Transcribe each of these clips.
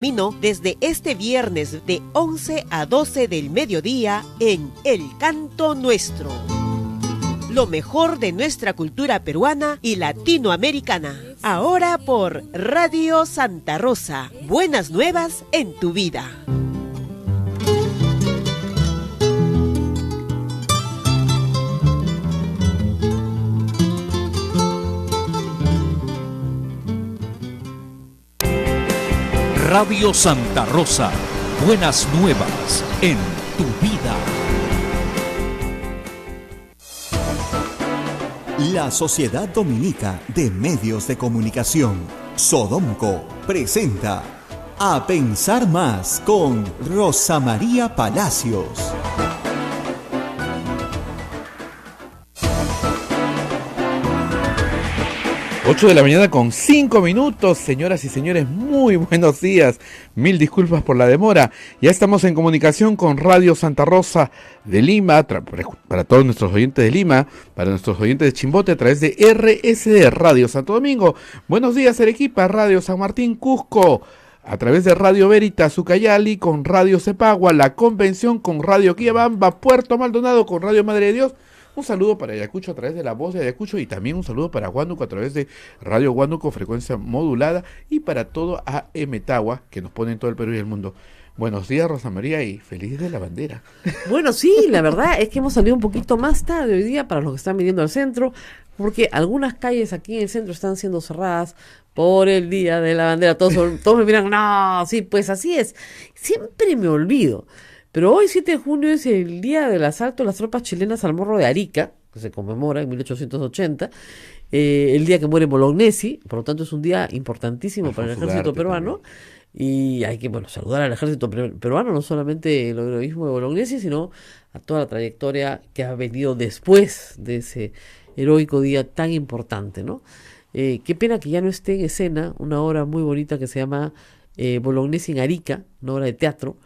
Camino desde este viernes de 11 a 12 del mediodía en El Canto Nuestro. Lo mejor de nuestra cultura peruana y latinoamericana. Ahora por Radio Santa Rosa. Buenas nuevas en tu vida. Radio Santa Rosa, buenas nuevas en tu vida. La Sociedad Dominica de Medios de Comunicación, Sodomco, presenta A Pensar Más con Rosa María Palacios. 8 de la mañana con 5 minutos, señoras y señores, muy buenos días. Mil disculpas por la demora. Ya estamos en comunicación con Radio Santa Rosa de Lima, para todos nuestros oyentes de Lima, para nuestros oyentes de Chimbote, a través de RSD Radio Santo Domingo. Buenos días, Arequipa, Radio San Martín, Cusco, a través de Radio Veritas, Ucayali, con Radio Cepagua, La Convención, con Radio Quillabamba, Puerto Maldonado, con Radio Madre de Dios. Un saludo para Ayacucho a través de La Voz de Ayacucho y también un saludo para Huánuco a través de Radio Huánuco, frecuencia modulada, y para todo AM Tagua, que nos pone en todo el Perú y el mundo. Buenos días, Rosa María, y feliz de la bandera. Bueno, sí, la verdad es que hemos salido un poquito más tarde hoy día para los que están viniendo al centro, porque algunas calles aquí en el centro están siendo cerradas por el Día de la Bandera. Todos me miran, no, sí, pues así es. Siempre me olvido. Pero hoy, 7 de junio, es el día del asalto de las tropas chilenas al Morro de Arica, que se conmemora en 1880, el día que muere Bolognesi, por lo tanto es un día importantísimo para el ejército peruano, y hay que saludar al ejército peruano, no solamente el heroísmo de Bolognesi, sino a toda la trayectoria que ha venido después de ese heroico día tan importante, ¿no? Qué pena que ya no esté en escena una obra muy bonita que se llama Bolognesi en Arica, una obra de teatro,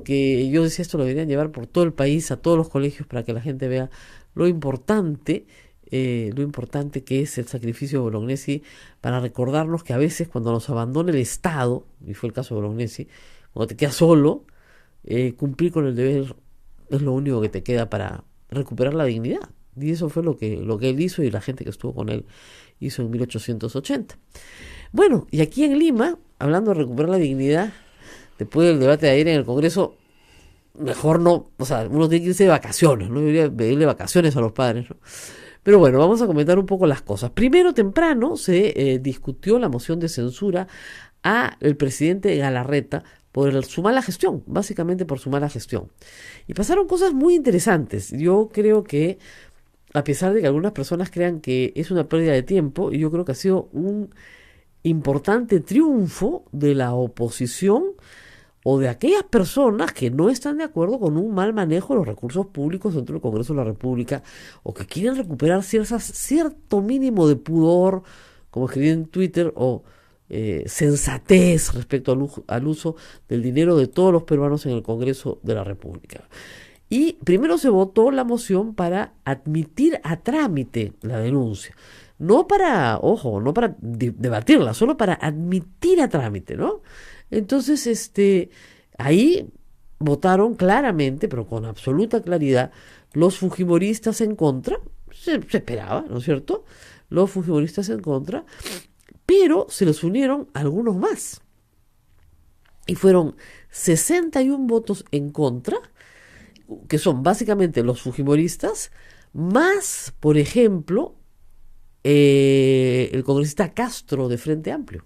que yo decía, esto lo deberían llevar por todo el país, a todos los colegios, para que la gente vea lo importante que es el sacrificio de Bolognesi, para recordarnos que a veces cuando nos abandona el Estado, y fue el caso de Bolognesi, cuando te quedas solo, cumplir con el deber es lo único que te queda para recuperar la dignidad. Y eso fue lo que él hizo, y la gente que estuvo con él hizo en 1880. Bueno, y aquí en Lima, hablando de recuperar la dignidad, después del debate de ayer en el Congreso, mejor no, uno tiene que irse de vacaciones, no debería pedirle vacaciones a los padres, ¿no? Pero bueno, vamos a comentar un poco las cosas. Primero, temprano se discutió la moción de censura al presidente Galarreta por su mala gestión, básicamente por su mala gestión. Y pasaron cosas muy interesantes. Yo creo que, a pesar de que algunas personas crean que es una pérdida de tiempo, yo creo que ha sido un importante triunfo de la oposición, o de aquellas personas que no están de acuerdo con un mal manejo de los recursos públicos dentro del Congreso de la República, o que quieren recuperar cierto mínimo de pudor, como escribí en Twitter, o sensatez respecto al uso del dinero de todos los peruanos en el Congreso de la República. Y primero se votó la moción para admitir a trámite la denuncia. No para debatirla, solo para admitir a trámite, ¿no? Entonces, ahí votaron claramente, pero con absoluta claridad, los fujimoristas en contra. Se esperaba, ¿no es cierto? Los fujimoristas en contra, pero se les unieron algunos más. Y fueron 61 votos en contra, que son básicamente los fujimoristas, más, por ejemplo, el congresista Castro de Frente Amplio,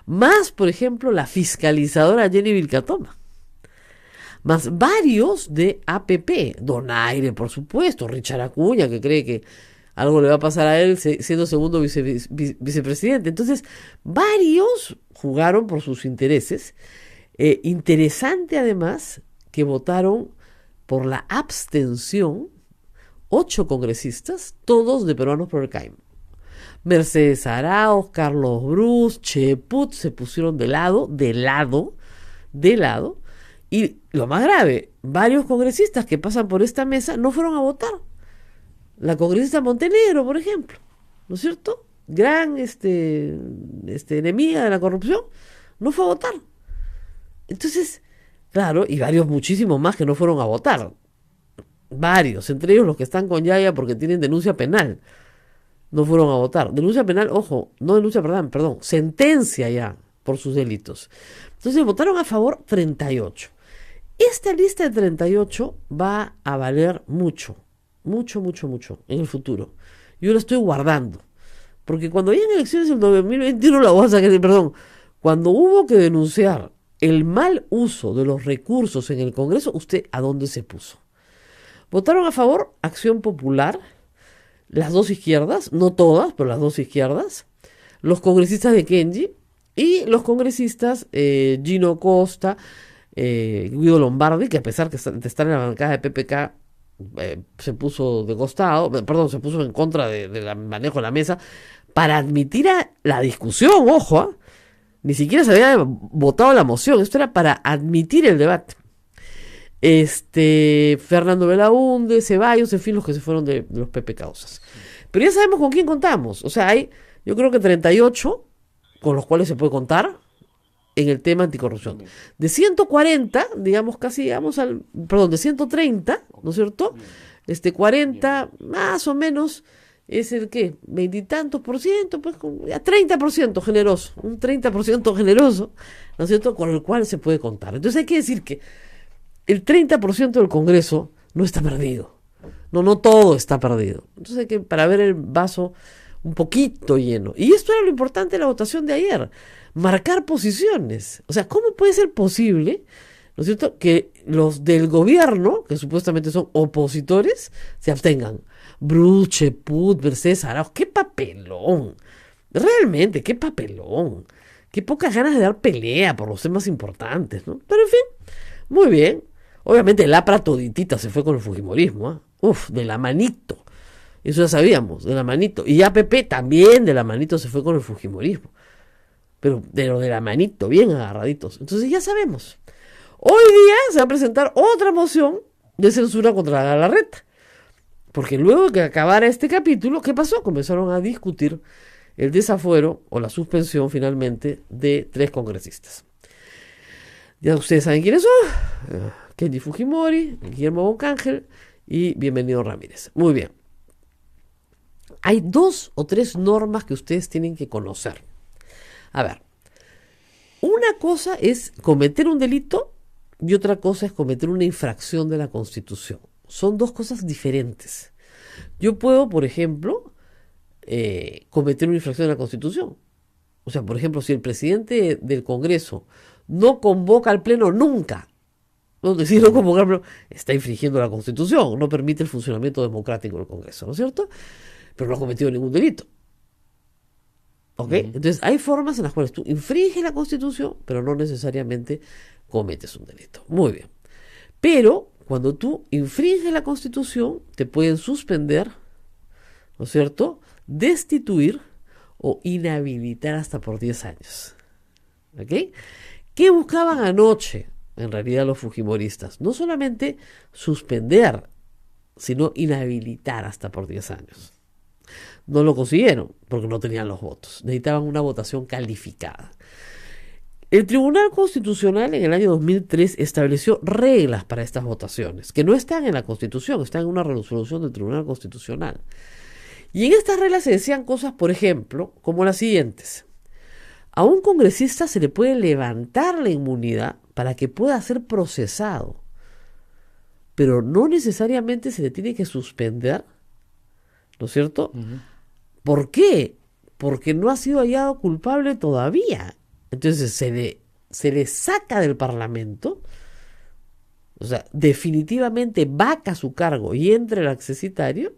más, por ejemplo, la fiscalizadora Jenny Vilcatoma, más varios de APP, Donaire, por supuesto, Richard Acuña, que cree que algo le va a pasar a él siendo segundo vicepresidente. Entonces, varios jugaron por sus intereses. Interesante, además, que votaron por la abstención 8 congresistas, todos de Peruanos por el CAIM. Mercedes Arauz, Carlos Brus, Cheput se pusieron de lado, y lo más grave, varios congresistas que pasan por esta mesa no fueron a votar. La congresista Montenegro, por ejemplo, ¿no es cierto? Gran enemiga de la corrupción, no fue a votar. Entonces, claro, y varios, muchísimos más que no fueron a votar. Varios, entre ellos los que están con Yaya porque tienen denuncia penal. No fueron a votar. Denuncia penal, ojo, no denuncia, perdón, sentencia ya por sus delitos. Entonces votaron a favor 38. Esta lista de 38 va a valer mucho en el futuro. Yo la estoy guardando. Porque cuando hayan elecciones en 2021 la voy a sacar, perdón, cuando hubo que denunciar el mal uso de los recursos en el Congreso, ¿usted a dónde se puso? Votaron a favor Acción Popular, las dos izquierdas, no todas, pero las dos izquierdas, los congresistas de Kenji y los congresistas Gino Costa, Guido Lombardi, que a pesar de estar en la bancada de PPK, se puso de costado, se puso en contra del manejo de la mesa para admitir a la discusión, ojo, ni siquiera se había votado la moción, esto era para admitir el debate. Fernando Belaúnde, Ceballos, en fin, los que se fueron de los PPK-osas. Pero ya sabemos con quién contamos, o sea, hay, yo creo que 38 con los cuales se puede contar en el tema anticorrupción. De 140, digamos casi, de 130, ¿no es cierto? 40, más o menos, es el ¿qué? 20 y tantos por ciento, pues, ya 30% generoso, un 30% generoso, ¿no es cierto? Con el cual se puede contar. Entonces hay que decir que el 30% del Congreso no está perdido. No todo está perdido. Entonces hay que, para ver el vaso un poquito lleno. Y esto era lo importante de la votación de ayer. Marcar posiciones. O sea, ¿cómo puede ser posible, ¿no es cierto?, que los del gobierno, que supuestamente son opositores, se abstengan? Bruche, Put, Mercedes Arauz, ¡qué papelón! Realmente, qué papelón. Qué pocas ganas de dar pelea por los temas importantes, ¿no? Pero en fin, muy bien. Obviamente el APRA toditita se fue con el fujimorismo, ¿eh? De la manito. Eso ya sabíamos, de la manito. Y APP también de la manito se fue con el fujimorismo. Pero de la manito, bien agarraditos. Entonces ya sabemos. Hoy día se va a presentar otra moción de censura contra la Galarreta. Porque luego de que acabara este capítulo, ¿qué pasó? Comenzaron a discutir el desafuero o la suspensión finalmente de 3 congresistas. Ya ustedes saben quiénes son. Kenji Fujimori, Guillermo Boncángel y Bienvenido Ramírez. Muy bien. Hay 2 o 3 normas que ustedes tienen que conocer. A ver, una cosa es cometer un delito y otra cosa es cometer una infracción de la Constitución. Son 2 cosas diferentes. Yo puedo, por ejemplo, cometer una infracción de la Constitución. O sea, por ejemplo, si el presidente del Congreso no convoca al Pleno nunca, no convoca al Pleno, está infringiendo la Constitución, no permite el funcionamiento democrático del Congreso, ¿no es cierto? Pero no ha cometido ningún delito. ¿Ok? Entonces, hay formas en las cuales tú infringes la Constitución, pero no necesariamente cometes un delito. Muy bien. Pero, cuando tú infringes la Constitución, te pueden suspender, ¿no es cierto?, destituir o inhabilitar hasta por 10 años. ¿Ok? ¿Qué buscaban anoche, en realidad, los fujimoristas? No solamente suspender, sino inhabilitar hasta por 10 años. No lo consiguieron porque no tenían los votos. Necesitaban una votación calificada. El Tribunal Constitucional en el año 2003 estableció reglas para estas votaciones, que no están en la Constitución, están en una resolución del Tribunal Constitucional. Y en estas reglas se decían cosas, por ejemplo, como las siguientes. A un congresista se le puede levantar la inmunidad para que pueda ser procesado, pero no necesariamente se le tiene que suspender, ¿no es cierto? ¿Por qué? Porque no ha sido hallado culpable todavía. Entonces se le saca del Parlamento, o sea, definitivamente vaca su cargo y entra el accesitario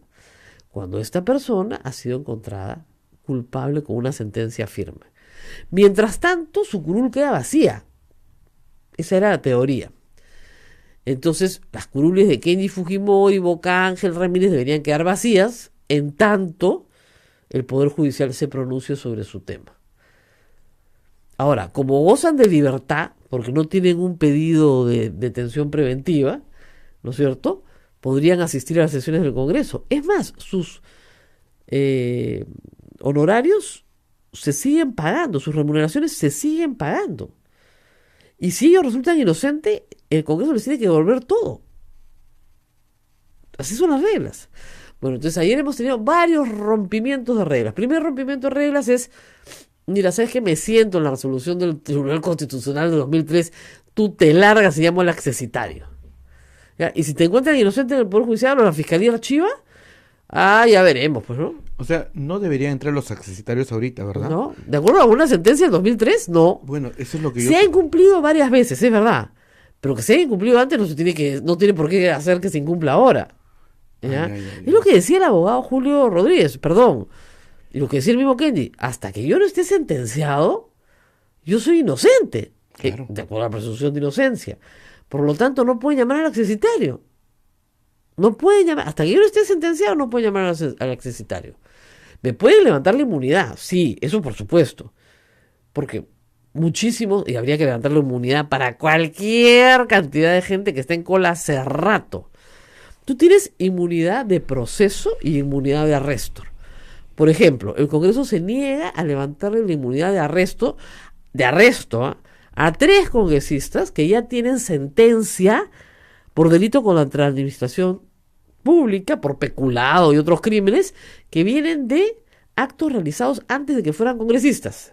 cuando esta persona ha sido encontrada culpable con una sentencia firme. Mientras tanto, su curul queda vacía. Esa era la teoría. Entonces, las curules de Kenji Fujimori, Boncángel, Ramírez deberían quedar vacías en tanto el Poder Judicial se pronuncie sobre su tema. Ahora, como gozan de libertad, porque no tienen un pedido de detención preventiva, ¿no es cierto?, podrían asistir a las sesiones del Congreso. Es más, sus honorarios se siguen pagando, sus remuneraciones se siguen pagando. Y si ellos resultan inocentes, el Congreso les tiene que devolver todo. Así son las reglas. Bueno, entonces ayer hemos tenido varios rompimientos de reglas. Primer rompimiento de reglas es, mira, ¿sabes qué? Me siento en la resolución del Tribunal Constitucional de 2003, tú te largas y llamo al accesitario. ¿Ya? Y si te encuentran inocente en el Poder Judicial o la Fiscalía archiva, ya veremos, pues, ¿no? O sea, no deberían entrar los accesitarios ahorita, ¿verdad? No, de acuerdo a una sentencia del 2003, no. Bueno, eso es lo que Se ha incumplido varias veces, es verdad. Pero que se haya incumplido antes no tiene por qué hacer que se incumpla ahora. ¿Ya? Es lo que decía el abogado Julio Rodríguez, perdón. Y lo que decía el mismo Kenji, hasta que yo no esté sentenciado, yo soy inocente. Claro. De acuerdo a la presunción de inocencia. Por lo tanto, no pueden llamar al accesitario. No pueden llamar, hasta que yo no esté sentenciado, no pueden llamar al accesitario. ¿Me pueden levantar la inmunidad? Sí, eso por supuesto. Porque muchísimos, y habría que levantar la inmunidad para cualquier cantidad de gente que está en cola hace rato. Tú tienes inmunidad de proceso y inmunidad de arresto. Por ejemplo, el Congreso se niega a levantarle la inmunidad de arresto, a 3 congresistas que ya tienen sentencia por delito contra la administración pública, por peculado y otros crímenes que vienen de actos realizados antes de que fueran congresistas.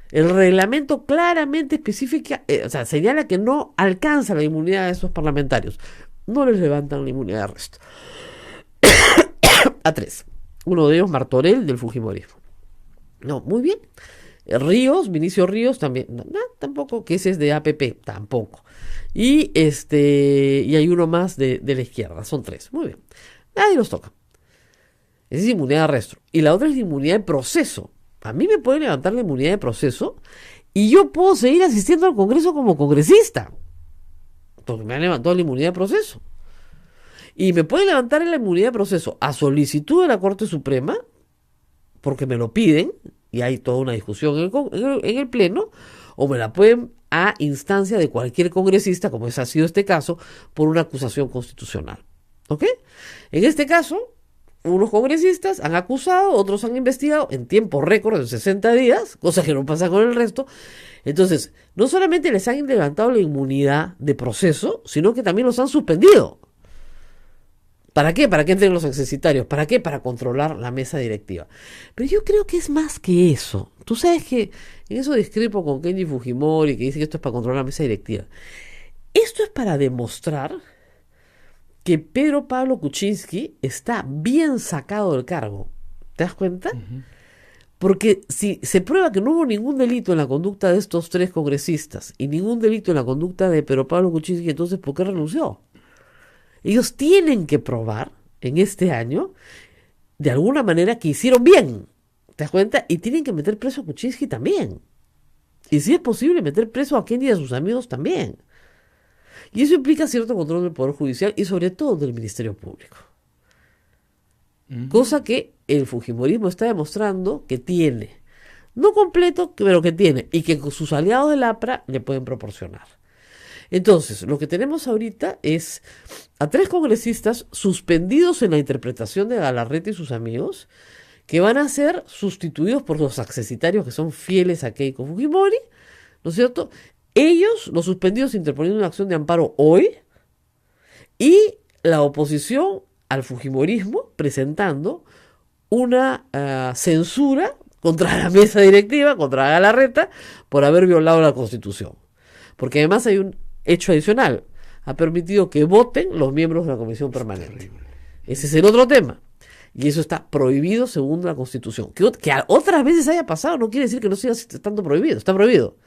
El reglamento claramente especifica, señala que no alcanza la inmunidad de esos parlamentarios. No les levantan la inmunidad de arresto. A 3. Uno de ellos, Martorell, del Fujimorismo. No, muy bien. Ríos, Vinicio Ríos, también. No, tampoco, que ese es de APP, tampoco. Y hay uno más de la izquierda, son 3. Muy bien. Nadie los toca. Esa es inmunidad de arresto. Y la otra es la inmunidad de proceso. A mí me pueden levantar la inmunidad de proceso y yo puedo seguir asistiendo al Congreso como congresista. Porque me han levantado la inmunidad de proceso. Y me pueden levantar la inmunidad de proceso a solicitud de la Corte Suprema, porque me lo piden, y hay toda una discusión en el Pleno, o me la pueden a instancia de cualquier congresista, como ha sido este caso, por una acusación constitucional. ¿Ok? En este caso, unos congresistas han acusado, otros han investigado en tiempo récord de 60 días, cosa que no pasa con el resto. Entonces, no solamente les han levantado la inmunidad de proceso, sino que también los han suspendido. ¿Para qué? ¿Para qué entren los accesitarios? ¿Para qué? Para controlar la mesa directiva. Pero yo creo que es más que eso. Tú sabes que en eso discrepo con Kenji Fujimori, que dice que esto es para controlar la mesa directiva. Esto es para demostrar que Pedro Pablo Kuczynski está bien sacado del cargo. ¿Te das cuenta? Uh-huh. Porque si se prueba que no hubo ningún delito en la conducta de estos 3 congresistas y ningún delito en la conducta de Pedro Pablo Kuczynski, entonces ¿por qué renunció? Ellos tienen que probar en este año, de alguna manera, que hicieron bien. ¿Te das cuenta? Y tienen que meter preso a Kuczynski también. Y si es posible, meter preso a Kenji y a sus amigos también. Y eso implica cierto control del Poder Judicial y sobre todo del Ministerio Público. Cosa que el Fujimorismo está demostrando que tiene. No completo, pero que tiene. Y que con sus aliados del APRA le pueden proporcionar. Entonces, lo que tenemos ahorita es a 3 congresistas suspendidos en la interpretación de Galarreta y sus amigos, que van a ser sustituidos por los accesitarios que son fieles a Keiko Fujimori, ¿no es cierto? Ellos, los suspendidos, interponiendo una acción de amparo hoy, y la oposición al Fujimorismo presentando una censura contra la mesa directiva, contra Galarreta, por haber violado la Constitución. Porque además hay un hecho adicional. Ha permitido que voten los miembros de la Comisión Permanente. Ese es el otro tema. Y eso está prohibido según la Constitución. Que otras veces haya pasado no quiere decir que no siga estando prohibido. Está prohibido.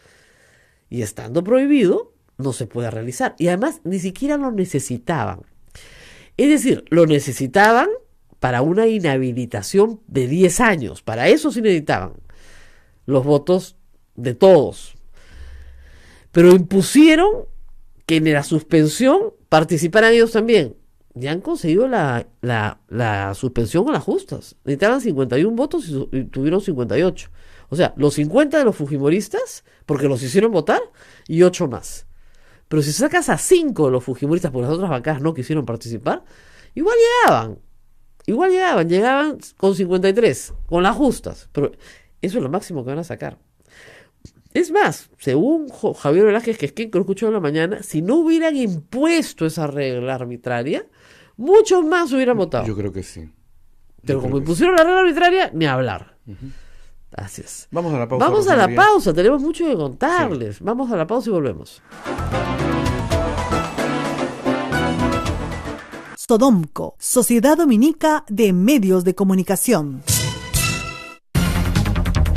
Y estando prohibido, no se puede realizar. Y además, ni siquiera lo necesitaban. Es decir, lo necesitaban para una inhabilitación de 10 años. Para eso sí necesitaban los votos de todos. Pero impusieron que en la suspensión participaran ellos también. Ya han conseguido la suspensión con las justas. Necesitaban 51 votos y tuvieron 58. O sea, los 50 de los fujimoristas, porque los hicieron votar, y 8 más. Pero si sacas a 5 de los fujimoristas, porque las otras bancadas no quisieron participar, igual llegaban con 53, con las justas. Pero eso es lo máximo que van a sacar. Es más, según Javier Velázquez, que es quien lo escuchó en la mañana, si no hubieran impuesto esa regla arbitraria, muchos más hubieran votado. Yo creo que sí. Pero como impusieron la regla arbitraria, ni hablar. Así es. Vamos a la pausa. Vamos a Rosa la María. pausa, tenemos mucho que contarles. Sí. Vamos a la pausa y volvemos. Sodomco, Sociedad Dominica de Medios de Comunicación.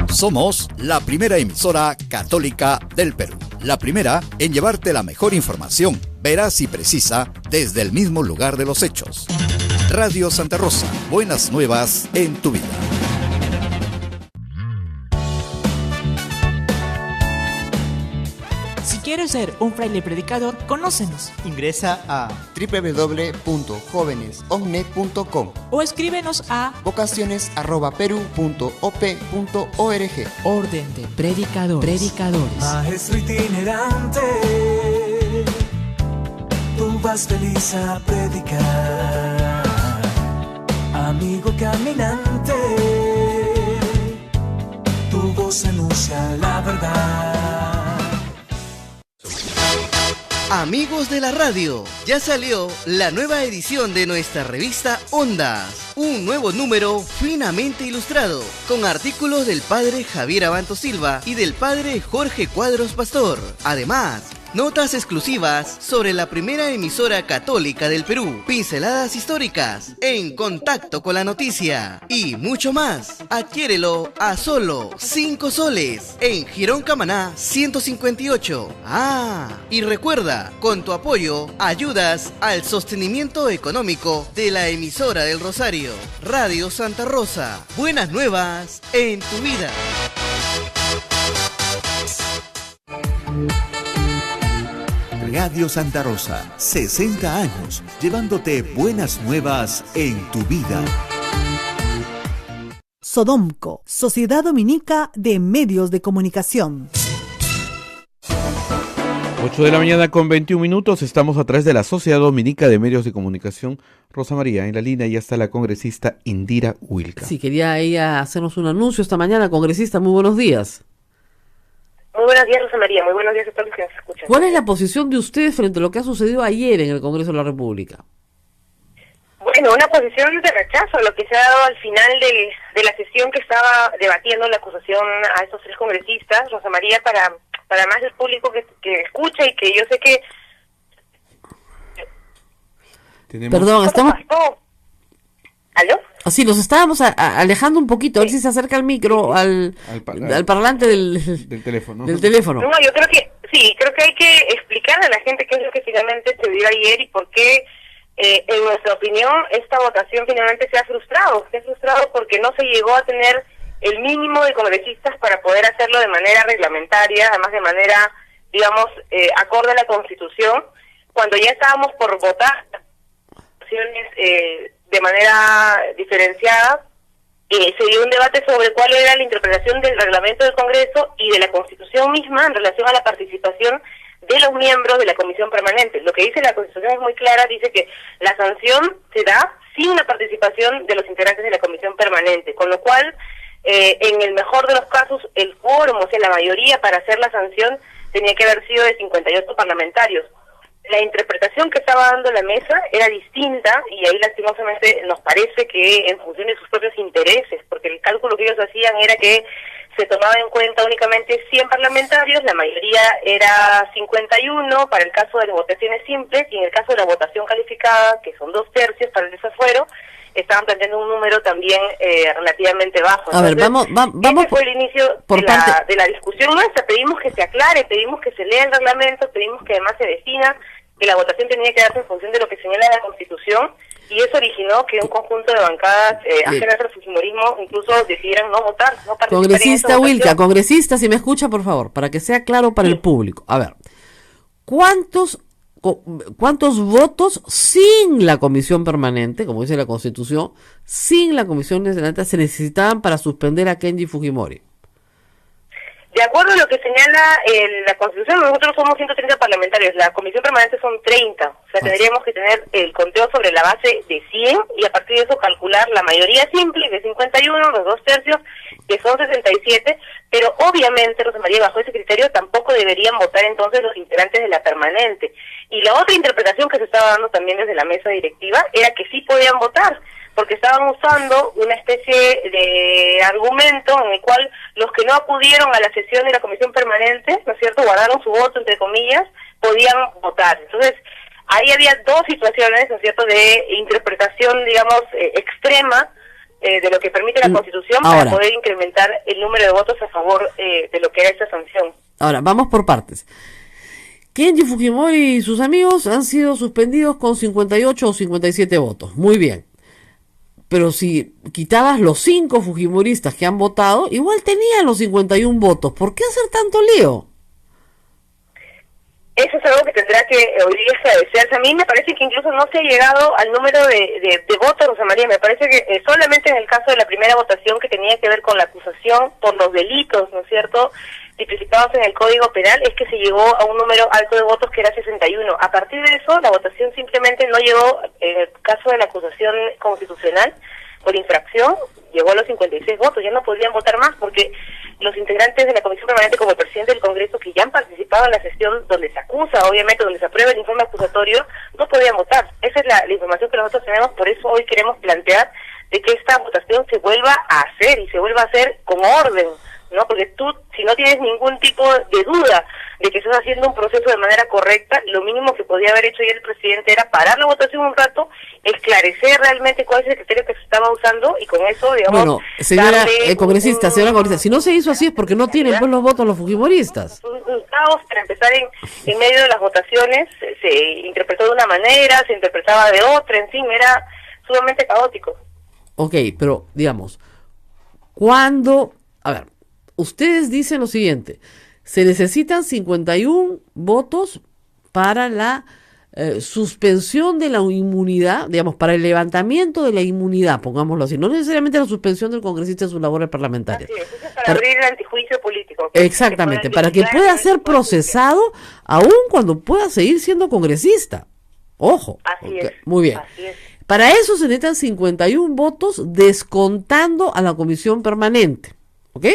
Somos la primera emisora católica del Perú. La primera en llevarte la mejor información, veraz y precisa, desde el mismo lugar de los hechos. Radio Santa Rosa, buenas nuevas en tu vida. Si quieres ser un fraile predicador, conócenos. Ingresa a www.jovenesomne.com o escríbenos a vocaciones@peru.op.org. Orden de Predicadores. Maestro itinerante, tú vas feliz a predicar. Amigo caminante, tu voz anuncia la verdad. Amigos de la radio, ya salió la nueva edición de nuestra revista Ondas. Un nuevo número finamente ilustrado, con artículos del padre Javier Abanto Silva y del padre Jorge Cuadros Pastor. Además, notas exclusivas sobre la primera emisora católica del Perú, pinceladas históricas, en contacto con la noticia y mucho más. Adquiérelo a solo 5 soles en Girón Camaná 158. Y recuerda, con tu apoyo ayudas al sostenimiento económico de la emisora del Rosario, Radio Santa Rosa. Buenas nuevas en tu vida. Radio Santa Rosa, 60 años, llevándote buenas nuevas en tu vida. Sodomco, Sociedad Dominica de Medios de Comunicación. 8 de la mañana con 21 minutos, estamos a través de la Sociedad Dominica de Medios de Comunicación. Rosa María, en la línea ya está la congresista Indira Wilca. Sí, quería ella hacernos un anuncio esta mañana. Congresista, muy buenos días. Muy buenos días, Rosa María. Muy buenos días a todos los que nos escuchan. ¿Cuál es la posición de usted frente a lo que ha sucedido ayer en el Congreso de la República? Bueno, una posición de rechazo a lo que se ha dado al final de la sesión que estaba debatiendo la acusación a estos 3 congresistas, Rosa María, para más del público que escucha y que yo sé que... Perdón, estamos... ¿Aló? Sí, nos estábamos alejando un poquito, a ver si se acerca el micro al parlante del teléfono. Del teléfono. No, yo creo que hay que explicar a la gente qué es lo que finalmente se dio ayer y por qué, en nuestra opinión, esta votación finalmente se ha frustrado. Se ha frustrado porque no se llegó a tener el mínimo de congresistas para poder hacerlo de manera reglamentaria, además de manera, digamos, acorde a la Constitución, cuando ya estábamos por votar de manera diferenciada. Se dio un debate sobre cuál era la interpretación del reglamento del Congreso y de la Constitución misma en relación a la participación de los miembros de la Comisión Permanente. Lo que dice la Constitución es muy clara, dice que la sanción se da sin una participación de los integrantes de la Comisión Permanente, con lo cual, en el mejor de los casos, el quórum, o sea, la mayoría para hacer la sanción tenía que haber sido de 58 parlamentarios. La interpretación que estaba dando la mesa era distinta y ahí lastimosamente nos parece que en función de sus propios intereses, porque el cálculo que ellos hacían era que se tomaba en cuenta únicamente 100 parlamentarios, la mayoría era 51 para el caso de las votaciones simples y en el caso de la votación calificada, que son 2/3 para el desafuero, estaban planteando un número también relativamente bajo. A ver, vamos ese fue el inicio de la discusión nuestra. Pedimos que se aclare, pedimos que se lea el reglamento, pedimos que además se defina que la votación tenía que darse en función de lo que señala la Constitución, y eso originó que un conjunto de bancadas ajenas al fujimorismo incluso decidieran no votar, no participar. Congresista Wilca, congresista, si me escucha, por favor, para que sea claro para el público. A ver, ¿cuántos votos sin la comisión permanente, como dice la Constitución, sin la comisión permanente se necesitaban para suspender a Kenji Fujimori? De acuerdo a lo que señala la Constitución, nosotros somos 130 parlamentarios, la Comisión Permanente son 30, o sea, tendríamos que tener el conteo sobre la base de 100 y a partir de eso calcular la mayoría simple, que es 51, los 2/3, que son 67, pero obviamente, Rosa María, bajo ese criterio tampoco deberían votar entonces los integrantes de la permanente. Y la otra interpretación que se estaba dando también desde la mesa directiva era que sí podían votar, porque estaban usando una especie de argumento en el cual los que no acudieron a la sesión de la comisión permanente, ¿no es cierto?, guardaron su voto, entre comillas, podían votar. Entonces, ahí había dos situaciones, ¿no es cierto?, de interpretación, digamos, extrema de lo que permite la Constitución para poder incrementar el número de votos a favor de lo que era esta sanción. Ahora, vamos por partes. Kenji Fujimori y sus amigos han sido suspendidos con 58 o 57 votos. Muy bien. Pero si quitabas los 5 fujimoristas que han votado, igual tenían los 51 votos. ¿Por qué hacer tanto lío? Eso es algo que tendrá que hoy día esclarecerse. A mí me parece que incluso no se ha llegado al número de votos, Rosa María. Me parece que solamente en el caso de la primera votación que tenía que ver con la acusación por los delitos, ¿no es cierto?, tipificados en el Código Penal, es que se llegó a un número alto de votos que era 61. A partir de eso, la votación simplemente no llegó, en el caso de la acusación constitucional por infracción, llegó a los 56 votos. Ya no podían votar más porque los integrantes de la Comisión Permanente, como el presidente del Congreso, que ya han participado en la sesión donde se acusa, obviamente, donde se aprueba el informe acusatorio, no podían votar. Esa es la información que nosotros tenemos, por eso hoy queremos plantear de que esta votación se vuelva a hacer y se vuelva a hacer con orden, ¿no? Porque tú, si no tienes ningún tipo de duda de que estás haciendo un proceso de manera correcta, lo mínimo que podía haber hecho ya el presidente era parar la votación un rato, esclarecer realmente cuál es el criterio que se estaba usando y con eso, digamos... Bueno, señora congresista, si no se hizo así es porque no tienen pues los votos los fujimoristas. Un caos para empezar en medio de las votaciones, se interpretó de una manera, se interpretaba de otra, en fin, era sumamente caótico. Ok, pero digamos, cuando... A ver, ustedes dicen lo siguiente, se necesitan 51 votos para la suspensión de la inmunidad, digamos, para el levantamiento de la inmunidad, pongámoslo así, no necesariamente la suspensión del congresista en sus labores parlamentarias. Así es, para abrir el antijuicio político. Exactamente, para que pueda ser procesado aún cuando pueda seguir siendo congresista. Ojo. Así es. Muy bien. Así es. Para eso se necesitan 51 votos descontando a la comisión permanente. ¿Ok?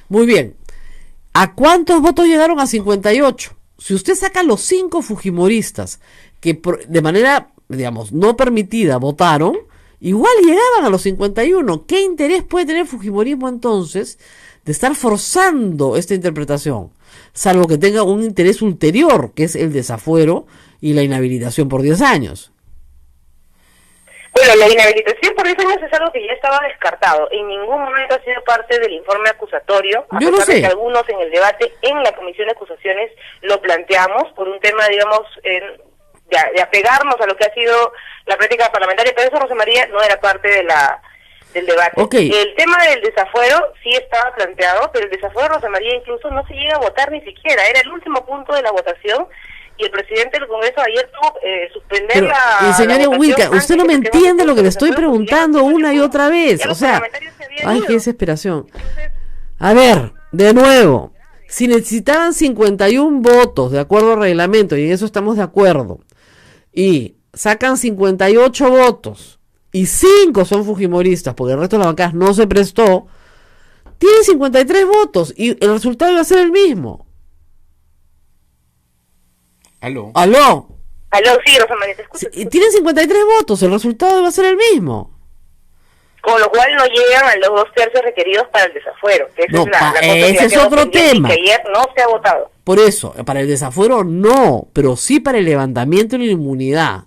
Muy bien. ¿A cuántos votos llegaron? A 58. Si usted saca los 5 fujimoristas que de manera, digamos, no permitida votaron, igual llegaban a los 51. ¿Qué interés puede tener el fujimorismo entonces de estar forzando esta interpretación? Salvo que tenga un interés ulterior, que es el desafuero y la inhabilitación por 10 años. Bueno, la inhabilitación por 10 años es algo que ya estaba descartado. En ningún momento ha sido parte del informe acusatorio. A pesar de que algunos en el debate en la Comisión de Acusaciones lo planteamos por un tema, digamos, de apegarnos a lo que ha sido la práctica parlamentaria, pero eso, Rosa María, no era parte de del debate. Okay. El tema del desafuero sí estaba planteado, pero el desafuero, Rosa María, incluso no se llega a votar ni siquiera. Era el último punto de la votación. Y el presidente del Congreso ayer tuvo suspender la señora Huica, usted no me entiende lo que le estoy preguntando una y otra vez. O sea, ay, qué desesperación. A ver, de nuevo, si necesitaban 51 votos de acuerdo al reglamento, y en eso estamos de acuerdo, y sacan 58 votos, y 5 son fujimoristas, porque el resto de las bancadas no se prestó, tienen 53 votos, y el resultado iba a ser el mismo. Aló, sí, Rosa María, te escucho. Tienen 53 votos, el resultado va a ser el mismo. Con lo cual no llegan a los 2/3 requeridos para el desafuero. Que Ese es otro tema. Que ayer no se ha votado. Por eso, para el desafuero no, pero sí para el levantamiento de la inmunidad.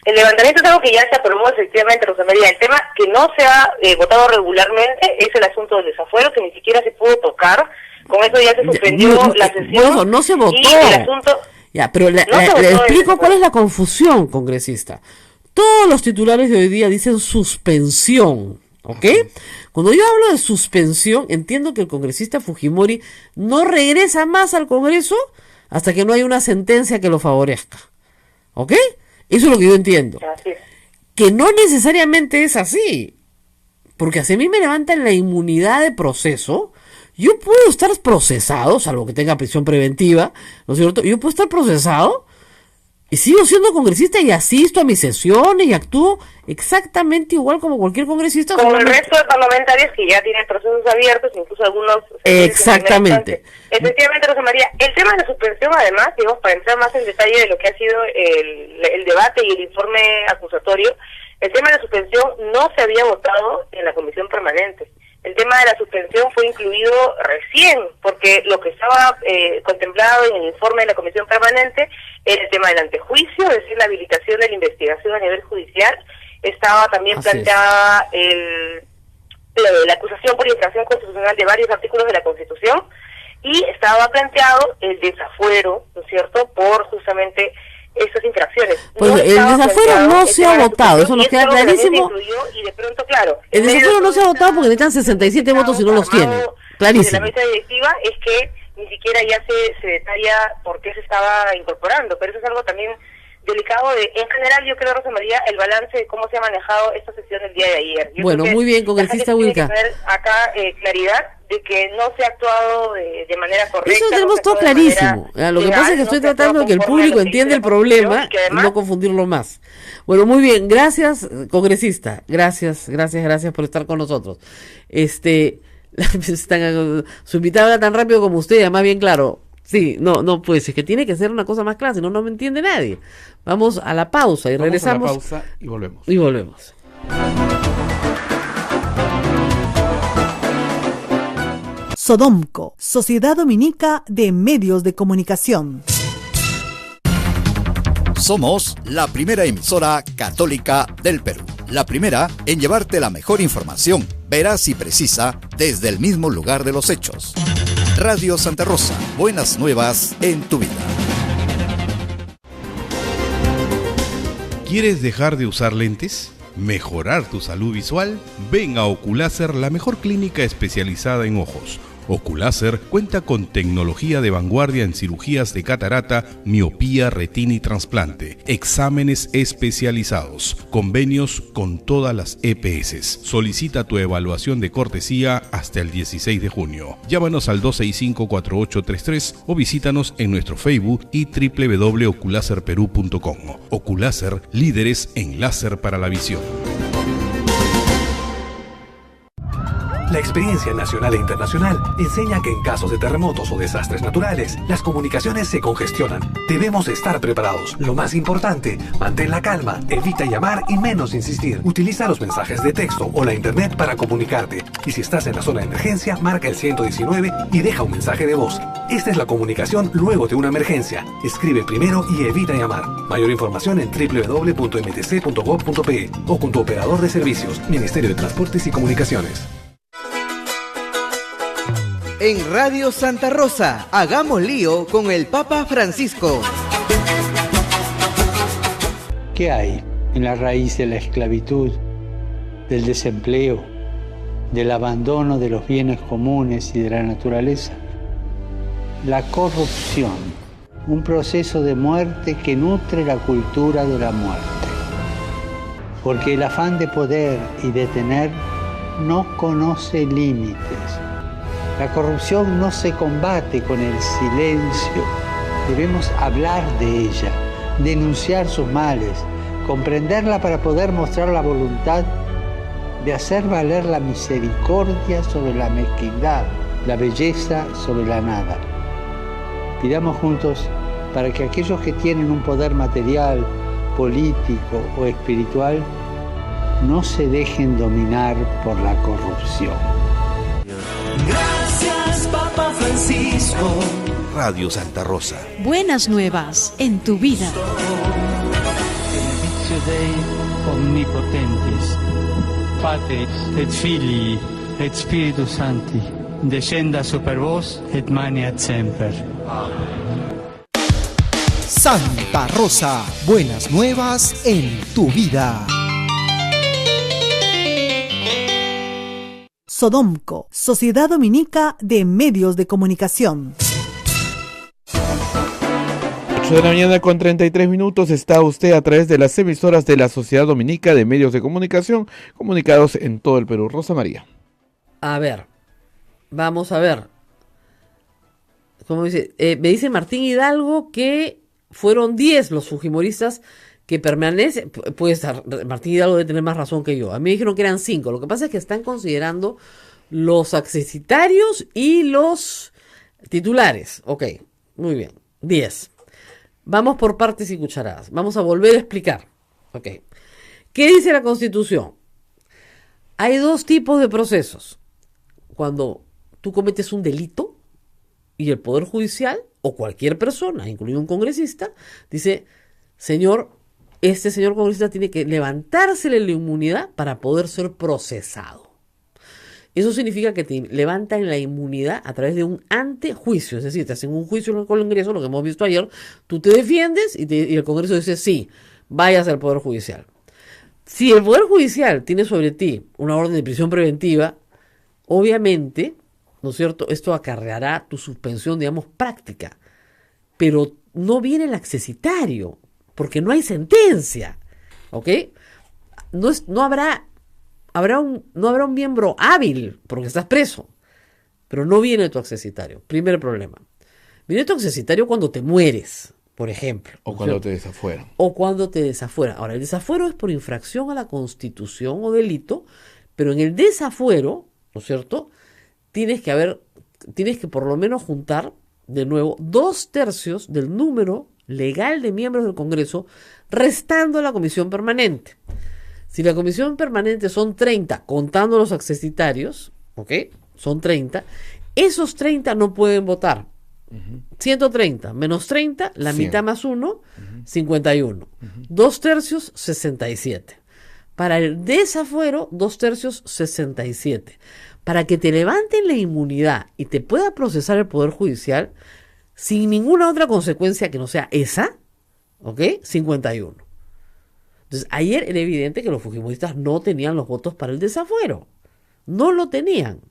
El levantamiento es algo que ya se aprobó efectivamente, Rosa María. El tema que no se ha votado regularmente es el asunto del desafuero, que ni siquiera se pudo tocar. Con eso ya se suspendió la sesión. No se votó. Y el asunto... Ya, pero le explico cuál es la confusión, congresista. Todos los titulares de hoy día dicen suspensión, ¿ok? Cuando yo hablo de suspensión, entiendo que el congresista Fujimori no regresa más al Congreso hasta que no haya una sentencia que lo favorezca, ¿ok? Eso es lo que yo entiendo. Así es. Que no necesariamente es así, porque si a mí me levantan la inmunidad de proceso, yo puedo estar procesado, salvo que tenga prisión preventiva, ¿no es cierto? Yo puedo estar procesado y sigo siendo congresista y asisto a mis sesiones y actúo exactamente igual como cualquier congresista. Como el resto de parlamentarios que ya tienen procesos abiertos, incluso algunos... Exactamente. Efectivamente, Rosa María. El tema de la suspensión, además, digamos, para entrar más en detalle de lo que ha sido el debate y el informe acusatorio, el tema de la suspensión no se había votado en la comisión permanente. El tema de la suspensión fue incluido recién, porque lo que estaba contemplado en el informe de la comisión permanente era el tema del antejuicio, es decir, la habilitación de la investigación a nivel judicial. Estaba también planteada la acusación por infracción constitucional de varios artículos de la Constitución, y estaba planteado el desafuero, ¿no es cierto?, por justamente esas infracciones. Pues no el desafuero no se ha votado, eso nos queda clarísimo. Y de pronto, claro, el desafuero no se ha votado porque necesitan 67 votos y no los tienen. Clarísimo. De la mesa directiva es que ni siquiera ya se detalla por qué se estaba incorporando, pero eso es algo también delicado. En general, yo creo, Rosa María, el balance de cómo se ha manejado esta sesión el día de ayer. Bueno, muy bien, congresista Wilka. Tiene que tener acá claridad de que no se ha actuado de manera correcta. Eso tenemos todo clarísimo. Lo que pasa es que estoy tratando de que el público entienda el problema y no confundirlo más. Bueno, muy bien, gracias, congresista. Gracias por estar con nosotros. Su invitada habla tan rápido como usted, más bien claro. Sí, no, pues es que tiene que ser una cosa más clara, si no me entiende nadie. Vamos a la pausa y regresamos. Vamos a la pausa y volvemos. Y volvemos. Sodomco, Sociedad Dominica de Medios de Comunicación. Somos la primera emisora católica del Perú. La primera en llevarte la mejor información, veraz y precisa, desde el mismo lugar de los hechos. Radio Santa Rosa, buenas nuevas en tu vida. ¿Quieres dejar de usar lentes? ¿Mejorar tu salud visual? Ven a Oculáser, la mejor clínica especializada en ojos. Oculáser cuenta con tecnología de vanguardia en cirugías de catarata, miopía, retina y trasplante, exámenes especializados, convenios con todas las EPS. Solicita tu evaluación de cortesía hasta el 16 de junio. Llámanos al 265-4833 o visítanos en nuestro Facebook y www.oculaserperú.com. Oculáser, líderes en láser para la visión. La experiencia nacional e internacional enseña que en casos de terremotos o desastres naturales, las comunicaciones se congestionan. Debemos estar preparados. Lo más importante, mantén la calma, evita llamar y menos insistir. Utiliza los mensajes de texto o la internet para comunicarte. Y si estás en la zona de emergencia, marca el 119 y deja un mensaje de voz. Esta es la comunicación luego de una emergencia. Escribe primero y evita llamar. Mayor información en www.mtc.gov.pe o con tu operador de servicios, Ministerio de Transportes y Comunicaciones. En Radio Santa Rosa, hagamos lío con el Papa Francisco. ¿Qué hay en la raíz de la esclavitud, del desempleo, del abandono de los bienes comunes y de la naturaleza? La corrupción, un proceso de muerte que nutre la cultura de la muerte. Porque el afán de poder y de tener no conoce límites. La corrupción no se combate con el silencio. Debemos hablar de ella, denunciar sus males, comprenderla para poder mostrar la voluntad de hacer valer la misericordia sobre la mezquindad, la belleza sobre la nada. Pidamos juntos para que aquellos que tienen un poder material, político o espiritual no se dejen dominar por la corrupción. Gracias, Papa Francisco. Radio Santa Rosa. Buenas nuevas en tu vida. Benedictio Dei omnipotentis, Patris et Filii et Spiritus Sancti, descenda super vos et maneat semper. Santa Rosa, buenas nuevas en tu vida. Sodomco, Sociedad Dominica de Medios de Comunicación. 8 de la mañana con 33 minutos. Está usted a través de las emisoras de la Sociedad Dominica de Medios de Comunicación, comunicados en todo el Perú. Rosa María. A ver, Vamos a ver. ¿Cómo dice? Me dice Martín Hidalgo que fueron 10 los fujimoristas que permanecen. Puede estar, Martín Hidalgo debe tener más razón que yo. A mí me dijeron que eran 5. Lo que pasa es que están considerando los accesitarios y los titulares. Ok, muy bien. 10. Vamos por partes y cucharadas. Vamos a volver a explicar. Ok. ¿Qué dice la Constitución? Hay 2 tipos de procesos. Cuando tú cometes un delito y el Poder Judicial o cualquier persona, incluido un congresista, dice, este señor congresista tiene que levantársele la inmunidad para poder ser procesado. Eso significa que te levantan la inmunidad a través de un antejuicio, es decir, te hacen un juicio en el Congreso, lo que hemos visto ayer, tú te defiendes y el Congreso dice, sí, vayas al Poder Judicial. Si el Poder Judicial tiene sobre ti una orden de prisión preventiva, obviamente, ¿no es cierto?, esto acarreará tu suspensión, digamos, práctica, pero no viene el accesitario, porque no hay sentencia, ¿ok? No habrá un miembro hábil porque estás preso, pero no viene tu accesitario. Primer problema. Viene tu accesitario cuando te mueres, por ejemplo. O cuando te desafueran. Ahora, el desafuero es por infracción a la Constitución o delito, pero en el desafuero, ¿no es cierto?, tienes que por lo menos juntar, de nuevo, 2/3 del número legal de miembros del Congreso, restando la comisión permanente. Si la comisión permanente son 30, contando los accesitarios, ¿ok? Son 30, esos 30 no pueden votar. 130 menos 30, la 100. Mitad más 1, 51. 2/3, 67. Para el desafuero, 2/3, 67. Para que te levanten la inmunidad y te pueda procesar el Poder Judicial sin ninguna otra consecuencia que no sea esa, ¿ok? 51. Entonces, ayer era evidente que los fujimoristas no tenían los votos para el desafuero. No lo tenían.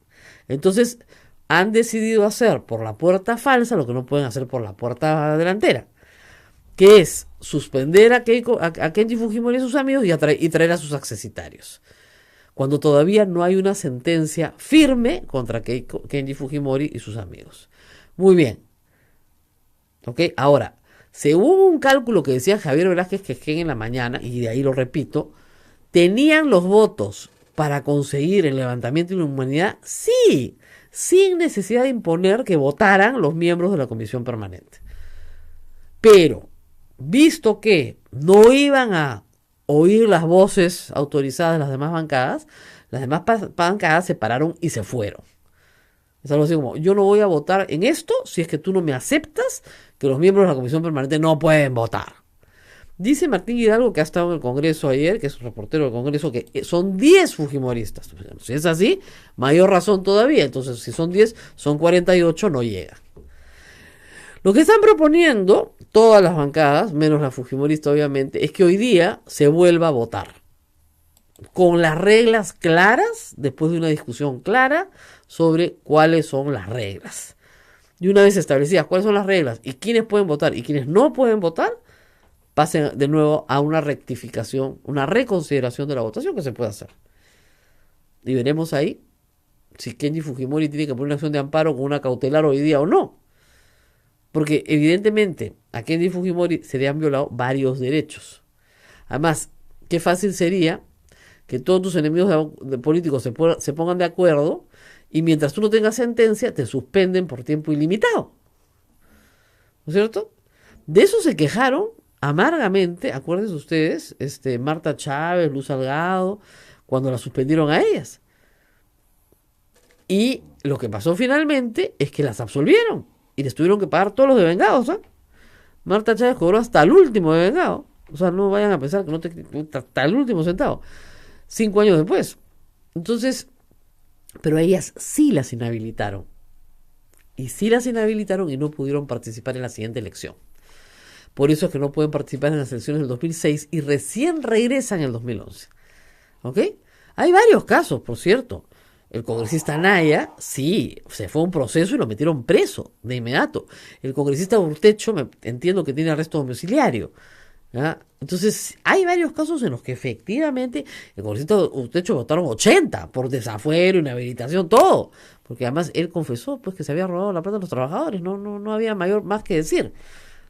Entonces, han decidido hacer por la puerta falsa lo que no pueden hacer por la puerta delantera, que es suspender a Kenji Fujimori y sus amigos y traer a sus accesitarios, cuando todavía no hay una sentencia firme contra Kenji Fujimori y sus amigos. Muy bien. ¿Ok? Ahora, según un cálculo que decía Javier Velázquez Quején en la mañana, y de ahí lo repito, ¿tenían los votos para conseguir el levantamiento de la inmunidad? Sí, sin necesidad de imponer que votaran los miembros de la comisión permanente. Pero, visto que no iban a oír las voces autorizadas de las demás bancadas se pararon y se fueron. Es algo así como, yo no voy a votar en esto si es que tú no me aceptas que los miembros de la comisión permanente no pueden votar. Dice Martín Hidalgo, que ha estado en el Congreso ayer, que es un reportero del Congreso, que son 10 fujimoristas. Si es así, mayor razón todavía. Entonces, si son 10, son 48, no llega. Lo que están proponiendo todas las bancadas, menos la fujimorista obviamente, es que hoy día se vuelva a votar. Con las reglas claras, después de una discusión clara sobre cuáles son las reglas. Y una vez establecidas cuáles son las reglas y quiénes pueden votar y quiénes no pueden votar, pasen de nuevo a una rectificación, una reconsideración de la votación que se puede hacer. Y veremos ahí si Kenji Fujimori tiene que poner una acción de amparo con una cautelar hoy día o no. Porque evidentemente a Kenji Fujimori se le han violado varios derechos. Además, qué fácil sería que todos tus enemigos de políticos se pongan de acuerdo y mientras tú no tengas sentencia te suspenden por tiempo ilimitado. ¿No es cierto? De eso se quejaron amargamente, acuérdense ustedes, Marta Chávez, Luz Salgado, cuando la suspendieron a ellas. Y lo que pasó finalmente es que las absolvieron y les tuvieron que pagar todos los devengados, ¿eh? Marta Chávez cobró hasta el último devengado. O sea, no vayan a pensar que no hasta el último centavo. 5 años después. Entonces, pero a ellas sí las inhabilitaron. Y sí las inhabilitaron y no pudieron participar en la siguiente elección. Por eso es que no pueden participar en las elecciones del 2006 y recién regresan en el 2011. ¿Ok? Hay varios casos, por cierto. El congresista Naya, sí, se fue a un proceso y lo metieron preso de inmediato. El congresista Urtecho, entiendo que tiene arresto domiciliario. ¿ya? Entonces, hay varios casos en los que efectivamente el congresista, de hecho, votaron 80 por desafuero, inhabilitación, todo. Porque además él confesó pues que se había robado la plata de los trabajadores, no había más que decir.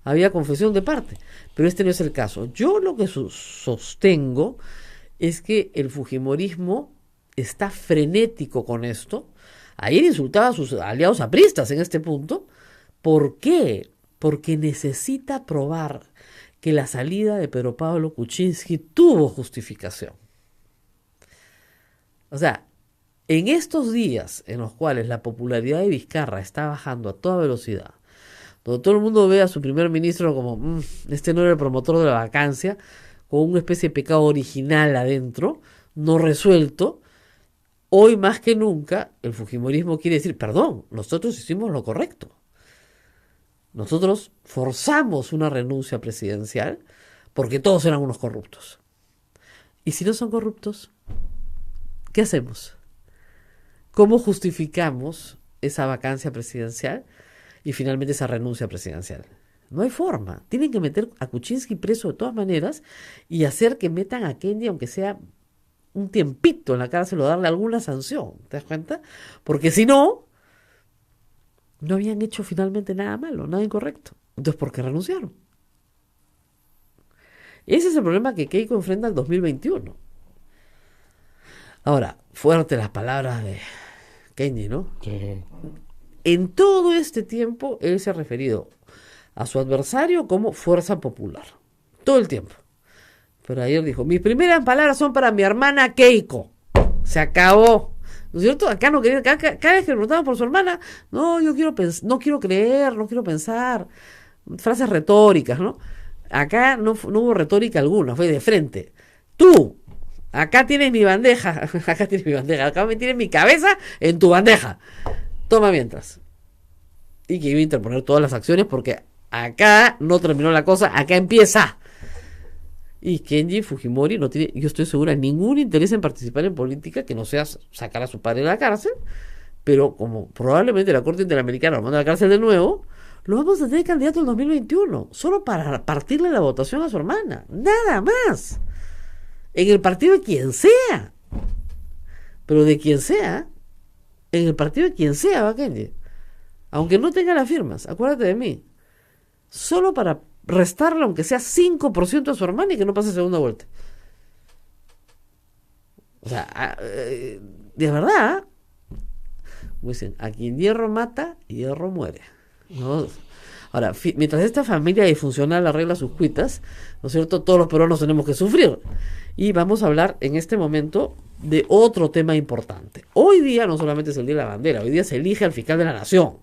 Había confesión de parte. Pero este no es el caso. Yo lo que sostengo es que el fujimorismo está frenético con esto. Ayer insultaba a sus aliados apristas en este punto. ¿Por qué? Porque necesita probar que la salida de Pedro Pablo Kuczynski tuvo justificación. O sea, en estos días en los cuales la popularidad de Vizcarra está bajando a toda velocidad, donde todo el mundo ve a su primer ministro como este no era el promotor de la vacancia, con una especie de pecado original adentro, no resuelto, hoy más que nunca el fujimorismo quiere decir, perdón, nosotros hicimos lo correcto. Nosotros forzamos una renuncia presidencial porque todos eran unos corruptos. Y si no son corruptos, ¿qué hacemos? ¿Cómo justificamos esa vacancia presidencial y finalmente esa renuncia presidencial? No hay forma. Tienen que meter a Kuczynski preso de todas maneras y hacer que metan a Kendi, aunque sea un tiempito en la cárcel, o darle alguna sanción. ¿Te das cuenta? Porque si no habían hecho finalmente nada malo, nada incorrecto. Entonces, ¿por qué renunciaron? Ese es el problema que Keiko enfrenta al 2021. Ahora, fuertes las palabras de Kendi, ¿no? Que en todo este tiempo él se ha referido a su adversario como fuerza popular. Todo el tiempo. Pero ayer dijo, mis primeras palabras son para mi hermana Keiko. Se acabó. ¿No es cierto? Acá no quería, cada vez que le preguntaban por su hermana, no quiero creer, no quiero pensar. Frases retóricas, ¿no? Acá no hubo retórica alguna, fue de frente. Tú, acá tienes mi bandeja, acá me tienes mi cabeza en tu bandeja. Toma mientras. Y que iba a interponer todas las acciones porque acá no terminó la cosa, acá empieza. Y Kenji Fujimori no tiene, yo estoy segura, ningún interés en participar en política que no sea sacar a su padre de la cárcel, pero como probablemente la Corte Interamericana lo manda a la cárcel de nuevo, lo vamos a tener candidato en 2021, solo para partirle la votación a su hermana, nada más. En el partido de quien sea. Pero de quien sea, en el partido de quien sea va Kenji. Aunque no tenga las firmas, acuérdate de mí. Solo para restarle aunque sea 5% a su hermana y que no pase segunda vuelta. O sea, de verdad, dicen, a quien hierro mata, hierro muere, ¿no? Ahora, mientras esta familia disfuncional arregla sus cuitas, ¿no es cierto?, todos los peruanos tenemos que sufrir. Y vamos a hablar en este momento de otro tema importante. Hoy día no solamente es el Día de la Bandera, hoy día se elige al fiscal de la Nación.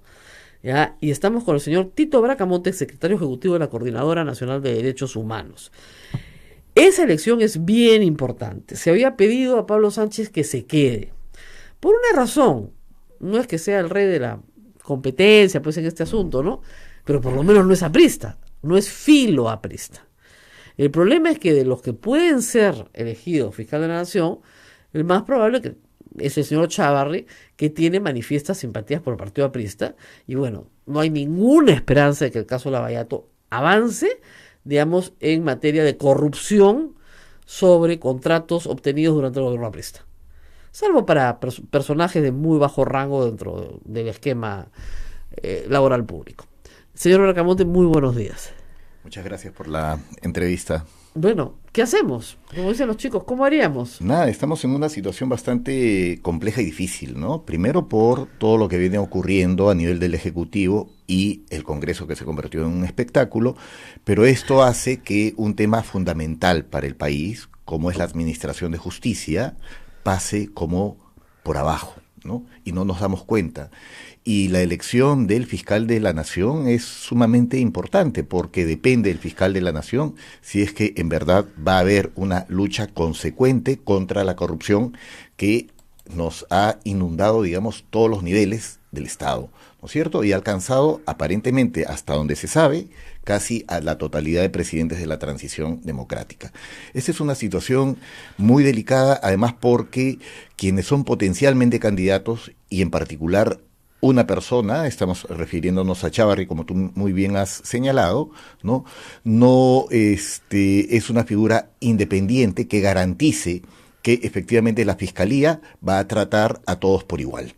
¿Ya? Y estamos con el señor Tito Bracamonte, secretario ejecutivo de la Coordinadora Nacional de Derechos Humanos. Esa elección es bien importante. Se había pedido a Pablo Sánchez que se quede. Por una razón, no es que sea el rey de la competencia pues en este asunto, ¿no? Pero por lo menos no es aprista, no es filo aprista. El problema es que de los que pueden ser elegidos fiscal de la Nación, el más probable que es el señor Chávarri, que tiene manifiestas simpatías por el partido aprista, y bueno, no hay ninguna esperanza de que el caso Lavallato avance, digamos, en materia de corrupción sobre contratos obtenidos durante el gobierno aprista, salvo para personajes de muy bajo rango dentro del esquema laboral público. Señor Bracamonte, muy buenos días. Muchas gracias por la entrevista. Bueno, ¿qué hacemos? Como dicen los chicos, ¿cómo haríamos? Nada, estamos en una situación bastante compleja y difícil, ¿no? Primero por todo lo que viene ocurriendo a nivel del Ejecutivo y el Congreso, que se convirtió en un espectáculo, pero esto hace que un tema fundamental para el país, como es la administración de justicia, pase como por abajo, ¿no? Y no nos damos cuenta. Y la elección del fiscal de la Nación es sumamente importante porque depende del fiscal de la Nación si es que en verdad va a haber una lucha consecuente contra la corrupción que nos ha inundado, digamos, todos los niveles del Estado, ¿no es cierto? Y ha alcanzado aparentemente, hasta donde se sabe, casi a la totalidad de presidentes de la transición democrática. Esta es una situación muy delicada, además porque quienes son potencialmente candidatos y en particular una persona, estamos refiriéndonos a Chávarri, como tú muy bien has señalado, ¿no? No es una figura independiente que garantice que efectivamente la Fiscalía va a tratar a todos por igual.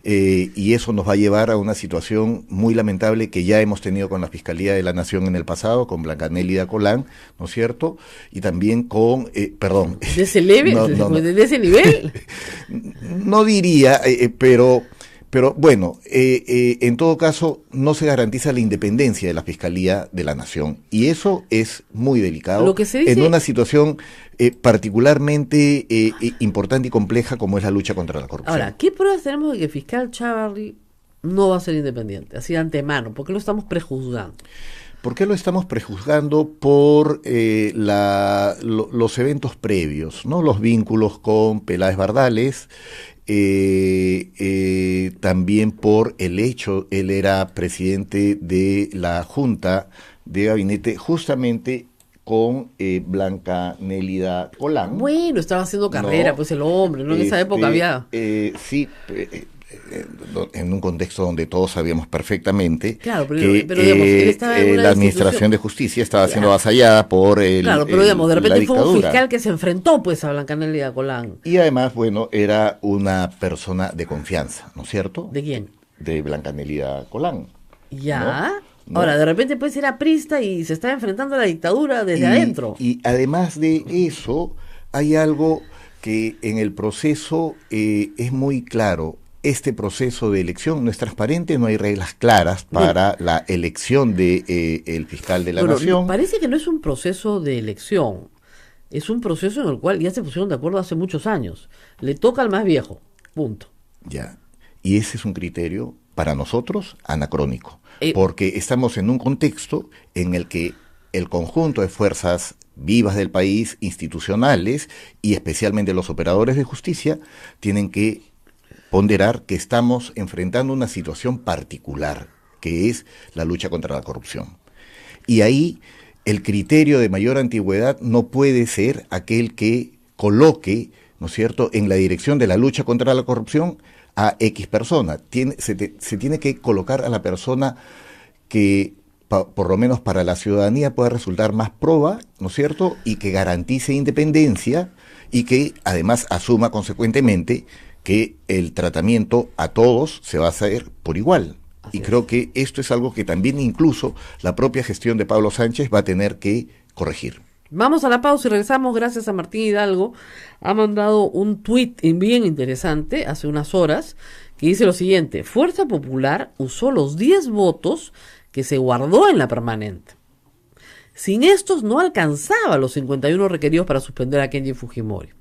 Y eso nos va a llevar a una situación muy lamentable que ya hemos tenido con la Fiscalía de la Nación en el pasado, con Blanca Nélida Colán, ¿no es cierto? Y también con, perdón. ¿De ese ¿De ese nivel? No diría, pero bueno, en todo caso no se garantiza la independencia de la Fiscalía de la Nación, y eso es muy delicado. Lo que se dice... en una situación particularmente importante y compleja como es la lucha contra la corrupción. Ahora, ¿qué pruebas tenemos de que el fiscal Chávarri no va a ser independiente, así de antemano? ¿Por qué lo estamos prejuzgando? ¿Por qué lo estamos prejuzgando? Por los eventos previos, ¿no? Los vínculos con Peláez Bardales, también por el hecho, él era presidente de la Junta de Gabinete justamente con Blanca Nélida Colán. Bueno, estaba haciendo carrera, pues el hombre, ¿no? En esa época había... sí, en un contexto donde todos sabíamos perfectamente claro, pero que digamos, él estaba en una la Administración de Justicia estaba siendo avasallada por el claro, pero digamos, de repente fue un dictadura. fiscal que se enfrentó pues a Blanca Nélida Colán. Y además, bueno, era una persona de confianza, ¿no es cierto? ¿De quién? De Blanca Nélida Colán. Ya... ¿No? Ahora, de repente pues era aprista y se estaba enfrentando a la dictadura desde adentro. Y además de eso, hay algo que en el proceso es muy claro. Este proceso de elección no es transparente, no hay reglas claras para la elección de el fiscal de la Nación. Parece que no es un proceso de elección, es un proceso en el cual ya se pusieron de acuerdo hace muchos años. Le toca al más viejo, punto. Ya, y ese es un criterio para nosotros anacrónico. Porque estamos en un contexto en el que el conjunto de fuerzas vivas del país, institucionales y especialmente los operadores de justicia, tienen que ponderar que estamos enfrentando una situación particular, que es la lucha contra la corrupción. Y ahí el criterio de mayor antigüedad no puede ser aquel que coloque, ¿no es cierto?, en la dirección de la lucha contra la corrupción a X persona. Se tiene que colocar a la persona que por lo menos para la ciudadanía pueda resultar más proba, ¿no es cierto?, y que garantice independencia y que además asuma consecuentemente que el tratamiento a todos se va a hacer por igual. Y creo que esto es algo que también incluso la propia gestión de Pablo Sánchez va a tener que corregir. Vamos a la pausa y regresamos. Gracias a Martín Hidalgo. Ha mandado un tuit bien interesante hace unas horas que dice lo siguiente: Fuerza Popular usó los 10 votos que se guardó en la permanente. Sin estos no alcanzaba los 51 requeridos para suspender a Kenji Fujimori.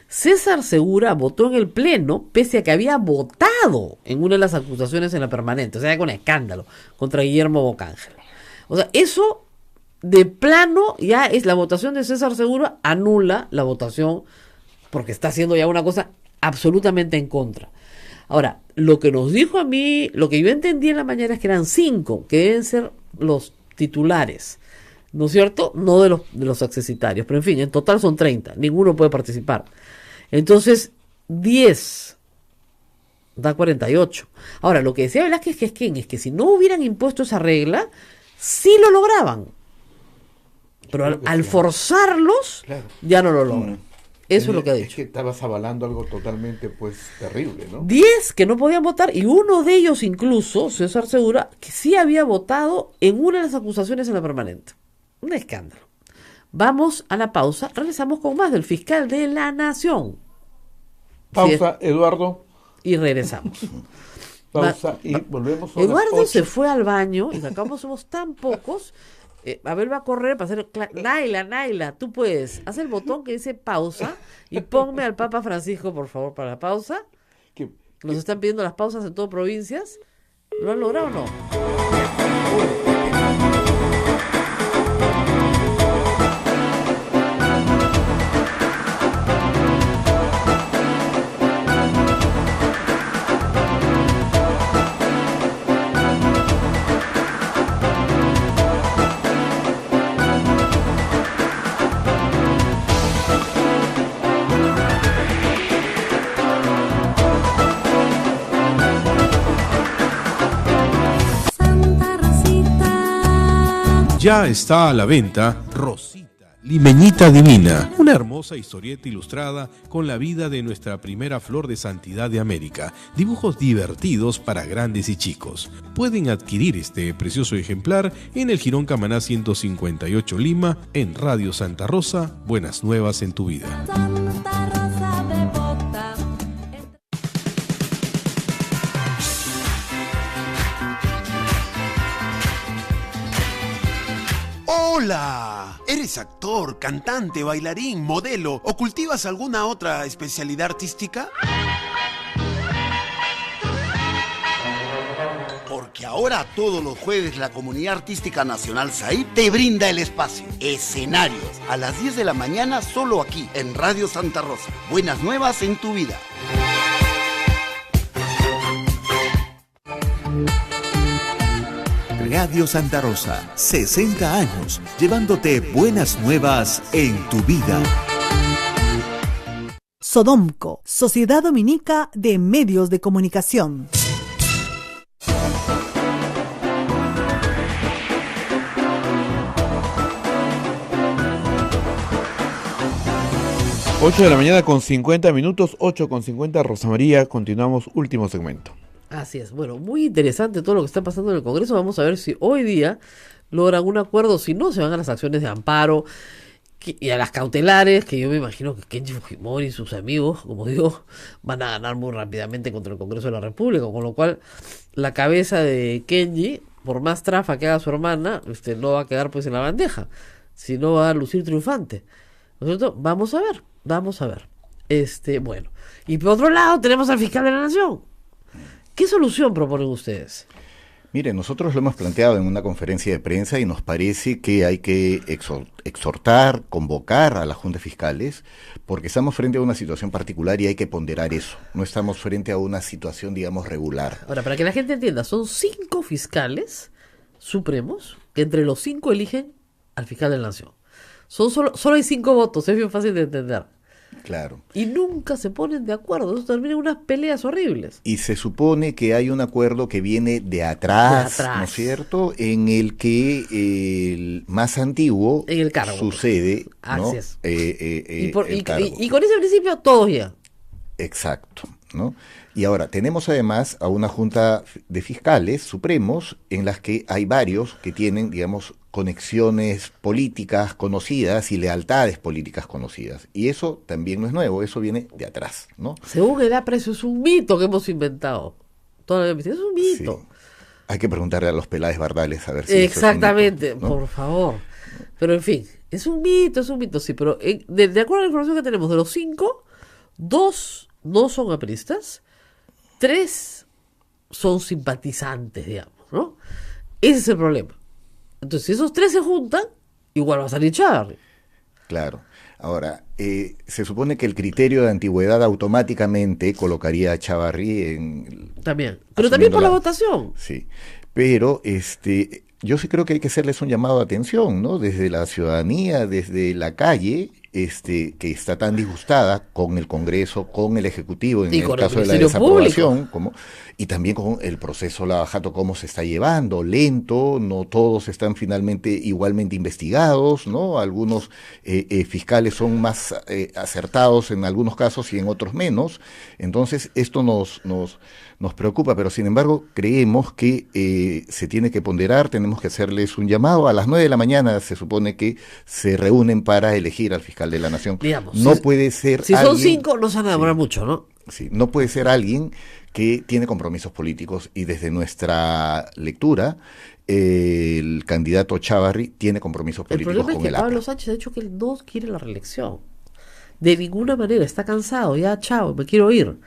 César Segura votó en el pleno pese a que había votado en una de las acusaciones en la permanente, o sea, con escándalo, contra Guillermo Bocángel. O sea, eso de plano ya es la votación de César Segura, anula la votación porque está haciendo ya una cosa absolutamente en contra. Ahora, lo que nos dijo a mí, lo que yo entendí en la mañana es que eran 5 que deben ser los titulares, ¿no es cierto? No de los accesitarios, pero en fin, en total son 30, ninguno puede participar. Entonces, 10 da 48. Ahora, lo que decía Velázquez es que si no hubieran impuesto esa regla, sí lo lograban. Pero al forzarlos, claro, ya no lo logran. Eso es lo que ha dicho. Es que estabas avalando algo totalmente, pues, terrible, ¿no? 10 que no podían votar, y uno de ellos incluso, César Segura, que sí había votado en una de las acusaciones en la permanente. Un escándalo. Vamos a la pausa, regresamos con más del fiscal de la Nación. Pausa, sí, Eduardo. Y regresamos. Pausa y volvemos a Eduardo se fue al baño y acá somos tan pocos. Abel va a correr para hacer... Naila, tú puedes. Haz el botón que dice pausa y ponme al Papa Francisco, por favor, para la pausa. Nos están pidiendo las pausas en todas provincias. ¿Lo han logrado o no? Ya está a la venta Rosita, Limeñita Divina, una hermosa historieta ilustrada con la vida de nuestra primera flor de santidad de América. Dibujos divertidos para grandes y chicos. Pueden adquirir este precioso ejemplar en el Jirón Camaná 158 Lima, en Radio Santa Rosa. Buenas nuevas en tu vida. ¡Hola! ¿Eres actor, cantante, bailarín, modelo o cultivas alguna otra especialidad artística? Porque ahora todos los jueves la Comunidad Artística Nacional SAIP te brinda el espacio. Escenarios a las 10 de la mañana solo aquí en Radio Santa Rosa. Buenas nuevas en tu vida. Radio Santa Rosa, 60 años, llevándote buenas nuevas en tu vida. Sodomco, Sociedad Dominica de Medios de Comunicación. Ocho de la mañana con 50 minutos, 8:50, Rosa María, continuamos, último segmento. Así es. Bueno, muy interesante todo lo que está pasando en el Congreso. Vamos a ver si hoy día logran un acuerdo. Si no, se van a las acciones de amparo y a las cautelares, que yo me imagino que Kenji Fujimori y sus amigos, como digo, van a ganar muy rápidamente contra el Congreso de la República, con lo cual la cabeza de Kenji, por más trafa que haga su hermana, no va a quedar pues en la bandeja, sino va a lucir triunfante. ¿No es cierto? Vamos a ver. Bueno. Y por otro lado tenemos al fiscal de la Nación. ¿Qué solución proponen ustedes? Mire, nosotros lo hemos planteado en una conferencia de prensa y nos parece que hay que exhortar, convocar a las juntas fiscales, porque estamos frente a una situación particular y hay que ponderar eso. No estamos frente a una situación, digamos, regular. Ahora, para que la gente entienda, son 5 fiscales supremos que entre los 5 eligen al fiscal de la Nación. Solo hay 5 votos, es bien fácil de entender. Claro. Y nunca se ponen de acuerdo, eso termina en unas peleas horribles. Y se supone que hay un acuerdo que viene de atrás, ¿no es cierto? En el que el más antiguo en el cargo sucede, ¿no? Así es. Y con ese principio todos ya. Exacto, ¿no? Y ahora tenemos además a una junta de fiscales supremos en las que hay varios que tienen, digamos, conexiones políticas conocidas y lealtades políticas conocidas. Y eso también no es nuevo, eso viene de atrás, ¿no? Según el APRA, eso es un mito que hemos inventado. Es un mito. Sí. Hay que preguntarle a los Peláez Bardales a ver si exactamente, eso es un mito, ¿no? Por favor. Pero en fin, es un mito, sí, pero de acuerdo a la información que tenemos, de los 5, 2 no son apristas, 3 son simpatizantes, digamos, ¿no? Ese es el problema. Entonces, si esos 3 se juntan, igual va a salir Chávarri. Claro. Ahora, se supone que el criterio de antigüedad automáticamente colocaría a Chávarri en... También. Pero también por la votación. Sí. Pero, yo sí creo que hay que hacerles un llamado de atención, ¿no? Desde la ciudadanía, desde la calle, que está tan disgustada con el Congreso, con el Ejecutivo, en el caso de la desaprobación, y también con el proceso Lavajato, cómo se está llevando, lento, no todos están finalmente igualmente investigados, ¿no? Algunos fiscales son más acertados en algunos casos y en otros menos. Entonces, esto nos preocupa, pero sin embargo creemos que se tiene que ponderar, tenemos que hacerles un llamado. A las 9 de la mañana se supone que se reúnen para elegir al fiscal de la Nación. Digamos, no puede ser si son 5 no se van a demorar mucho, ¿no? Sí, no puede ser alguien que tiene compromisos políticos y desde nuestra lectura el candidato Chávarri tiene compromisos políticos con el APRA. El problema es que Pablo Sánchez ha dicho que él no quiere la reelección. De ninguna manera, está cansado, ya chao, me quiero ir.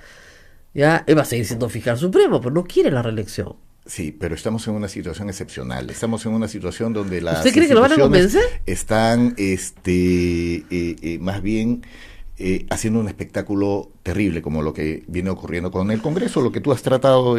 Ya, él va a seguir siendo fiscal supremo, pero no quiere la reelección. Sí, pero estamos en una situación excepcional. Estamos en una situación donde las ¿Usted cree que lo van a convencer? Están, más bien haciendo un espectáculo terrible como lo que viene ocurriendo con el Congreso, lo que tú has tratado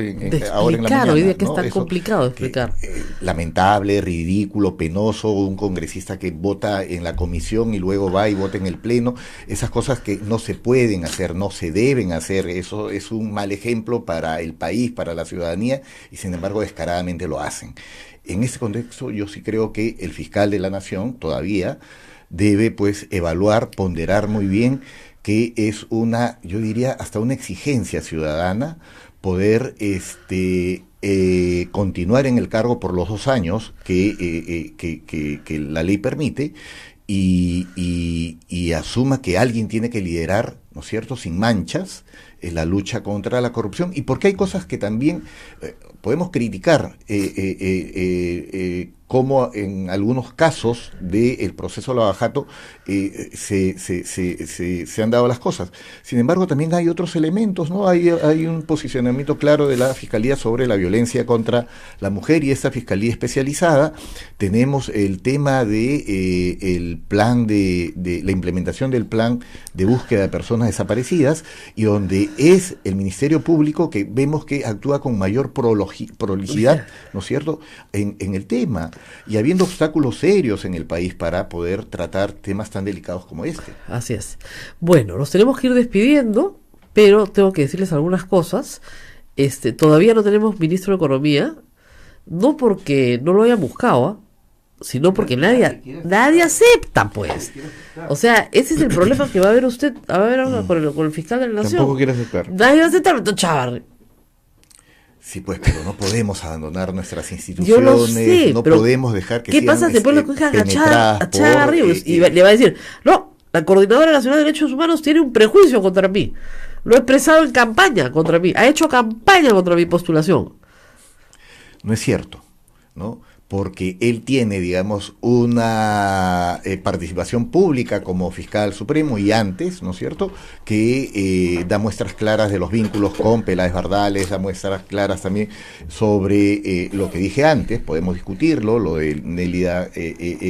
ahora en la mañana. Hoy día que es ¿no? tan Eso, complicado de explicar. Lamentable, ridículo, penoso, un congresista que vota en la comisión y luego va y vota en el pleno, esas cosas que no se pueden hacer, no se deben hacer, eso es un mal ejemplo para el país, para la ciudadanía, y sin embargo descaradamente lo hacen. En ese contexto yo sí creo que el fiscal de la Nación todavía debe pues evaluar, ponderar muy bien que es una, yo diría, hasta una exigencia ciudadana poder continuar en el cargo por los 2 años que la ley permite y asuma que alguien tiene que liderar, ¿no es cierto?, sin manchas, la lucha contra la corrupción, y porque hay cosas que también podemos criticar, como en algunos casos del proceso de Lavajato se han dado las cosas. Sin embargo, también hay otros elementos, ¿no? Hay un posicionamiento claro de la Fiscalía sobre la violencia contra la mujer y esta Fiscalía especializada. Tenemos el tema de el plan de la implementación del plan de búsqueda de personas desaparecidas, y donde es el Ministerio Público que vemos que actúa con mayor prolicidad, ¿no es cierto?, en el tema, y habiendo obstáculos serios en el país para poder tratar temas tan delicados como este. Así es. Bueno, nos tenemos que ir despidiendo, pero tengo que decirles algunas cosas. Todavía no tenemos ministro de Economía, no porque no lo hayan buscado, sino porque nadie acepta, pues. O sea, ese es el problema que va a haber usted, va a haber ahora con el fiscal de la Nación. Tampoco quiere aceptar. Nadie va a aceptar, Chavarri. Sí, pues, pero no podemos abandonar nuestras instituciones, Yo lo sé, no pero podemos dejar que ¿qué sean pasa si después lo cojan a penetradas Chavarri y le va a decir, no, la Coordinadora Nacional de Derechos Humanos tiene un prejuicio contra mí, lo he expresado en campaña contra mí, ha hecho campaña contra mi postulación? No es cierto, ¿no? Porque él tiene, digamos, una participación pública como fiscal supremo, y antes, ¿no es cierto?, que da muestras claras de los vínculos con Peláez Bardales, da muestras claras también sobre lo que dije antes, podemos discutirlo, lo de Nélida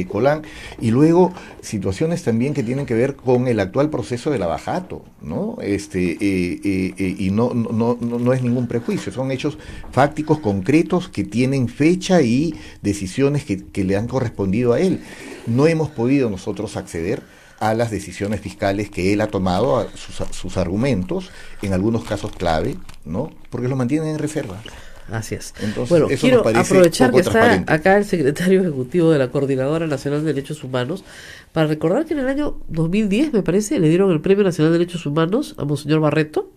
Colán, y luego situaciones también que tienen que ver con el actual proceso de Lavajato, ¿no? Y no es ningún prejuicio, son hechos fácticos, concretos, que tienen fecha y decisiones que le han correspondido a él. No hemos podido nosotros acceder a las decisiones fiscales que él ha tomado, a sus argumentos, en algunos casos clave, ¿no? Porque lo mantienen en reserva. Así es. Entonces, bueno, eso quiero nos parece aprovechar poco que está transparente. acá el secretario ejecutivo de la Coordinadora Nacional de Derechos Humanos para recordar que en el año 2010, me parece, le dieron el Premio Nacional de Derechos Humanos a Monseñor Barreto.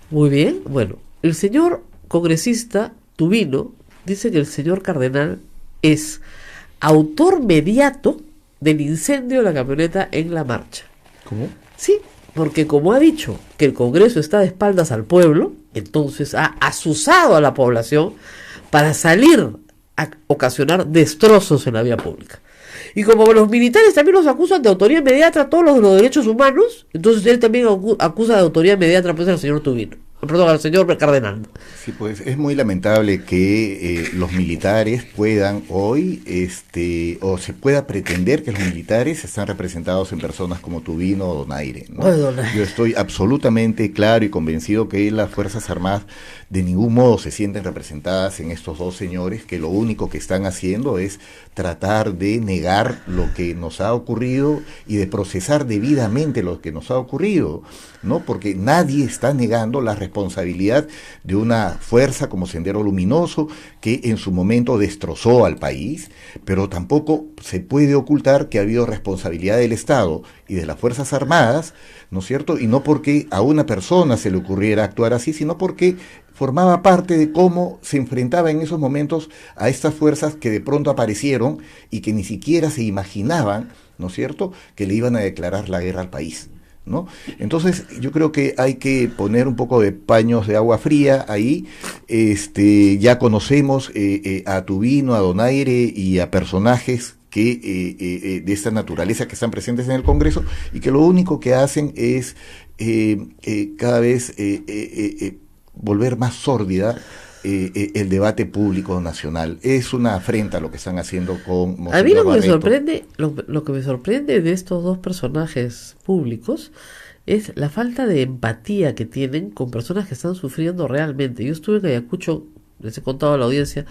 Muy bien. Bueno, el señor congresista Tubino dice que el señor cardenal es autor mediato del incendio de la camioneta en La Marcha. ¿Cómo? Sí, porque como ha dicho que el Congreso está de espaldas al pueblo, entonces ha asusado a la población para salir a ocasionar destrozos en la vía pública. Y como los militares también los acusan de autoría inmediata, todos los de los derechos humanos, entonces él también acusa de autoría inmediata pues al señor Tubino. Perdón, al señor cardenal. Sí, pues es muy lamentable que los militares puedan hoy, o se pueda pretender que los militares están representados en personas como Tubino o Donaire, ¿no? Yo estoy absolutamente claro y convencido que las Fuerzas Armadas de ningún modo se sienten representadas en estos dos señores, que lo único que están haciendo es tratar de negar lo que nos ha ocurrido y de procesar debidamente lo que nos ha ocurrido, ¿no? Porque nadie está negando la responsabilidad de una fuerza como Sendero Luminoso, que en su momento destrozó al país, pero tampoco se puede ocultar que ha habido responsabilidad del Estado y de las Fuerzas Armadas, ¿no es cierto? Y no porque a una persona se le ocurriera actuar así, sino porque formaba parte de cómo se enfrentaba en esos momentos a estas fuerzas que de pronto aparecieron y que ni siquiera se imaginaban, ¿no es cierto?, que le iban a declarar la guerra al país, ¿no? Entonces yo creo que hay que poner un poco de paños de agua fría ahí. Ya conocemos a Tubino, a Donaire y a personajes que de esta naturaleza que están presentes en el Congreso y que lo único que hacen es cada vez volver más sórdida el debate público nacional. Es una afrenta lo que están haciendo con Monseñor A mí lo que Barreto. me sorprende, lo que me sorprende de estos dos personajes públicos es la falta de empatía que tienen con personas que están sufriendo realmente. Yo estuve en Ayacucho, les he contado a la audiencia,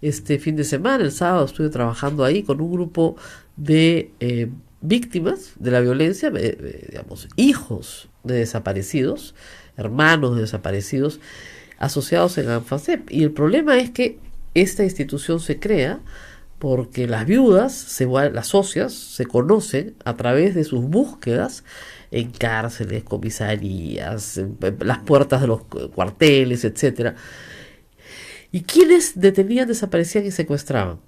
este fin de semana, el sábado estuve trabajando ahí con un grupo de víctimas de la violencia, digamos, hijos de desaparecidos, hermanos de desaparecidos, asociados en ANFACEP. Y el problema es que esta institución se crea porque las viudas, las socias, se conocen a través de sus búsquedas en cárceles, comisarías, en las puertas de los cuarteles, etcétera. ¿Y quiénes detenían, desaparecían y secuestraban?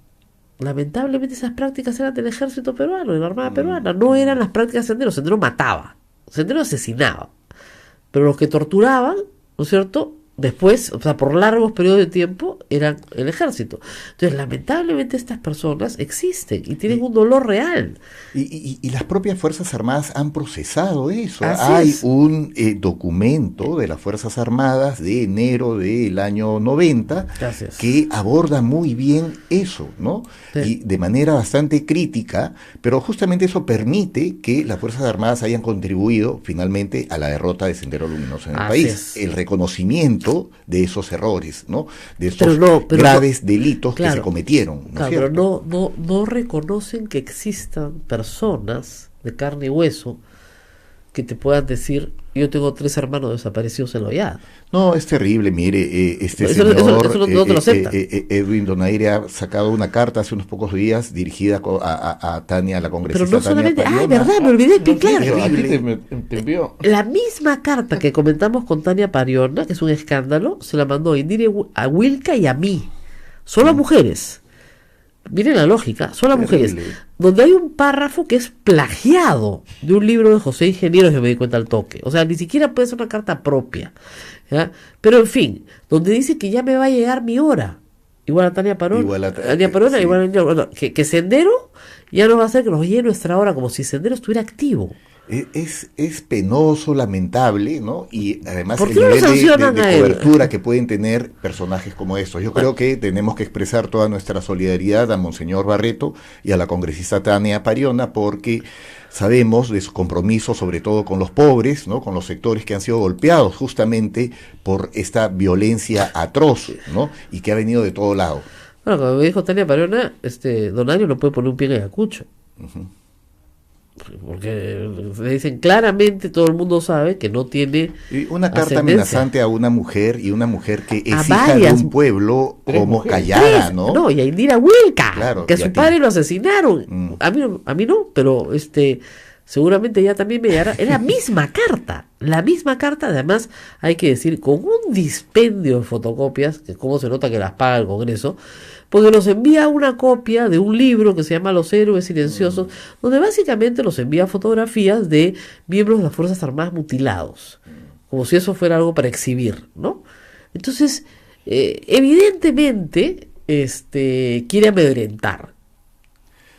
Lamentablemente esas prácticas eran del ejército peruano, de la armada peruana, no eran las prácticas de Sendero. Sendero mataba, Sendero asesinaba, pero los que torturaban, ¿no es cierto?, después, o sea, por largos periodos de tiempo, eran el ejército. Entonces, lamentablemente estas personas existen y tienen un dolor real. Y las propias Fuerzas Armadas han procesado eso. Así Hay es. un documento de las Fuerzas Armadas de enero del año 90 Gracias. que aborda muy bien eso, ¿no? Sí. Y de manera bastante crítica, pero justamente eso permite que las Fuerzas Armadas hayan contribuido finalmente a la derrota de Sendero Luminoso en el Así país. es. El reconocimiento de esos errores, ¿no? De estos Pero graves delitos que claro, se cometieron, ¿no es claro, cierto? pero no reconocen que existan personas de carne y hueso que te puedan decir: yo tengo 3 hermanos desaparecidos en Loyal. No, es terrible, mire, este Eso señor no te lo acepta. Edwin Donaire ha sacado una carta hace unos pocos días dirigida a Tania, la congresista. Pero no Tania solamente, Pariona. verdad, me olvidé de explicar. Te envió. La misma carta que comentamos con Tania Pariona, que es un escándalo, se la mandó a Indira, a Wilka y a mí. Solo a mujeres. Miren la lógica, solo a mujeres. Donde hay un párrafo que es plagiado de un libro de José Ingenieros, que me di cuenta al toque. O sea, ni siquiera puede ser una carta propia, ¿ya? Pero en fin, donde dice que ya me va a llegar mi hora. Igual a Tania Parona. Sí. Igual que Sendero ya no va a hacer que nos llegue nuestra hora, como si Sendero estuviera activo. Es penoso, lamentable, ¿no? Y además ¿Por el qué no lo nivel sancionan de a él? cobertura que pueden tener personajes como estos. Yo creo que tenemos que expresar toda nuestra solidaridad a Monseñor Barreto y a la congresista Tania Pariona, porque sabemos de su compromiso sobre todo con los pobres, ¿no? Con los sectores que han sido golpeados justamente por esta violencia atroz, ¿no? Y que ha venido de todo lado. Bueno, como me dijo Tania Pariona, Donario no puede poner un pie en Ayacucho. Porque le dicen claramente, todo el mundo sabe que no tiene una carta ascendencia. amenazante a una mujer, y una mujer que es hija de un pueblo como Callada, ¿no? No, y a Indira Wilka, Claro, que a y su a ti. padre lo asesinaron. A mí no, pero seguramente ya también me llegará. Es la misma carta, además hay que decir, con un dispendio de fotocopias, que cómo se nota que las paga el Congreso, porque nos envía una copia de un libro que se llama Los Héroes Silenciosos, donde básicamente nos envía fotografías de miembros de las Fuerzas Armadas mutilados, como si eso fuera algo para exhibir, ¿no? Entonces, evidentemente, quiere amedrentar.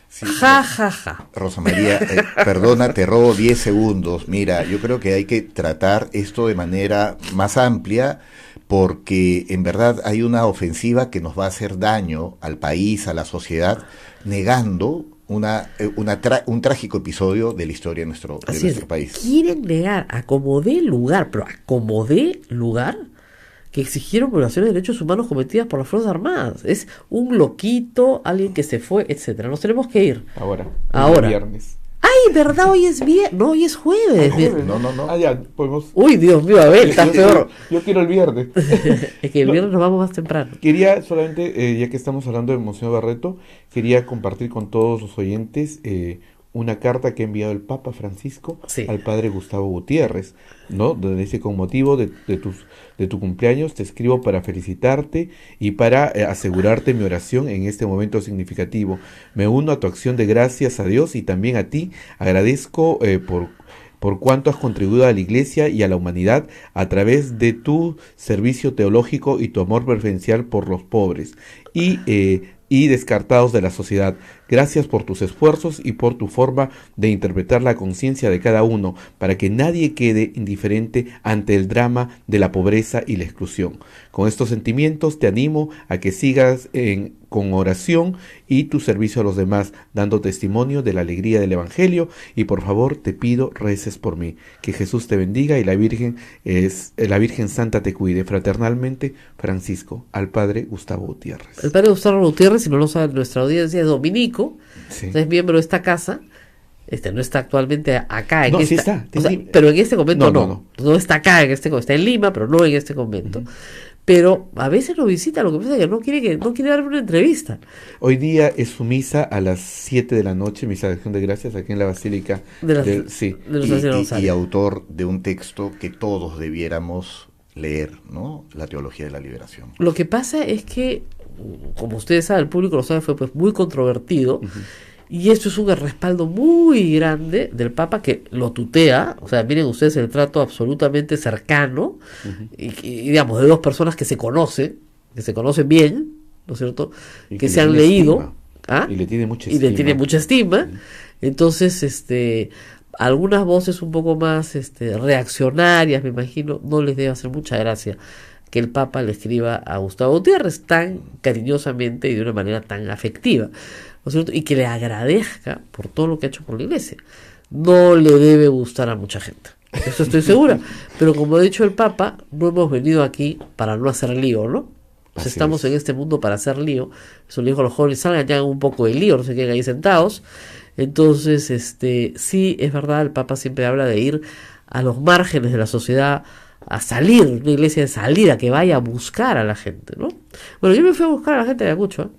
Sí, ja. Rosa María, perdona, te robo 10 segundos. Mira, yo creo que hay que tratar esto de manera más amplia, porque en verdad hay una ofensiva que nos va a hacer daño al país, a la sociedad, negando un trágico episodio de la historia de nuestro país. Quieren negar a como dé lugar, que exigieron violaciones de derechos humanos cometidas por las Fuerzas Armadas. Es un loquito, alguien que se fue, etcétera. Nos tenemos que ir. Ahora. Viernes. Ay, ¿verdad? Hoy es viernes. No, hoy es jueves. No. Ah, ya, podemos. Uy, Dios mío, a ver, está peor. Yo quiero el viernes. Es que el viernes nos vamos más temprano. Quería solamente, ya que estamos hablando de Monseñor Barreto, quería compartir con todos los oyentes una carta que ha enviado el Papa Francisco al padre Gustavo Gutiérrez, ¿no? Donde dice: con motivo de tu cumpleaños te escribo para felicitarte y para asegurarte mi oración en este momento significativo. Me uno a tu acción de gracias a Dios y también a ti. Agradezco por cuánto has contribuido a la Iglesia y a la humanidad a través de tu servicio teológico y tu amor preferencial por los pobres. Y y descartados de la sociedad. Gracias por tus esfuerzos y por tu forma de interpretar la conciencia de cada uno, para que nadie quede indiferente ante el drama de la pobreza y la exclusión. Con estos sentimientos te animo a que sigas con oración y tu servicio a los demás, dando testimonio de la alegría del Evangelio, y por favor te pido reces por mí. Que Jesús te bendiga y la Virgen Santa te cuide. Fraternalmente, Francisco, al Padre Gustavo Gutiérrez. El Padre Gustavo Gutiérrez, si no lo sabe nuestra audiencia, es dominico, sí. Es miembro de esta casa. No está actualmente acá en sí esta, está, pero en este convento no está acá en este, está en Lima, pero no en este convento. Pero a veces lo visita, lo que pasa es que no quiere darme una entrevista. Hoy día es su misa a las 7 de la noche, misa de acción de gracias aquí en la Basílica y autor de un texto que todos debiéramos leer, ¿no? La teología de la liberación. Lo que pasa es que, como ustedes saben, el público lo sabe, fue pues muy controvertido. Y esto es un respaldo muy grande del Papa, que lo tutea. O sea, miren ustedes el trato absolutamente cercano, y digamos, de dos personas que se conocen bien, ¿no es cierto? Que se han leído. Y le tiene mucha estima. Y le tiene mucha estima. Entonces, algunas voces un poco más reaccionarias, me imagino, no les debe hacer mucha gracia que el Papa le escriba a Gustavo Gutiérrez tan cariñosamente y de una manera tan afectiva, ¿no es cierto? Y que le agradezca por todo lo que ha hecho por la Iglesia. No le debe gustar a mucha gente, eso estoy segura, pero como ha dicho el Papa, no hemos venido aquí para no hacer lío, ¿no? Pues estamos en este mundo para hacer lío. Eso le dijo a los jóvenes: salgan, ya hagan un poco de lío, no se queden ahí sentados. Entonces, sí, es verdad, el Papa siempre habla de ir a los márgenes de la sociedad, a salir, una iglesia de salida, que vaya a buscar a la gente, ¿no? Bueno, yo me fui a buscar a la gente de Ayacucho,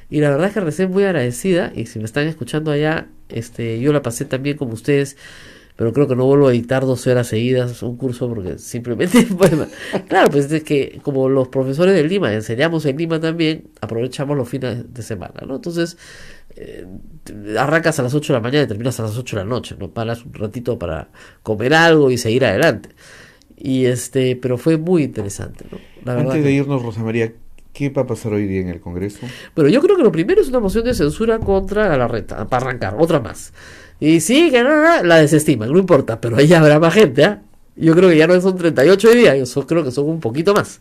y la verdad es que recién muy agradecida, y si me están escuchando allá, yo la pasé también como ustedes, pero creo que no vuelvo a dictar 12 horas seguidas un curso, porque simplemente, bueno, claro, pues es que como los profesores de Lima enseñamos en Lima también, aprovechamos los fines de semana, ¿no? Entonces, arrancas a las 8 de la mañana y terminas a las 8 de la noche, ¿no? Paras un ratito para comer algo y seguir adelante. Y pero fue muy interesante, ¿no? La verdad. Antes de irnos, Rosa María, ¿qué va a pasar hoy día en el Congreso? Bueno, yo creo que lo primero es una moción de censura contra Galarreta, para arrancar, otra más. Y sí, que no, la desestiman, no importa, pero ahí habrá más gente, ¿eh? Yo creo que ya no son 38 hoy día, yo creo que son un poquito más.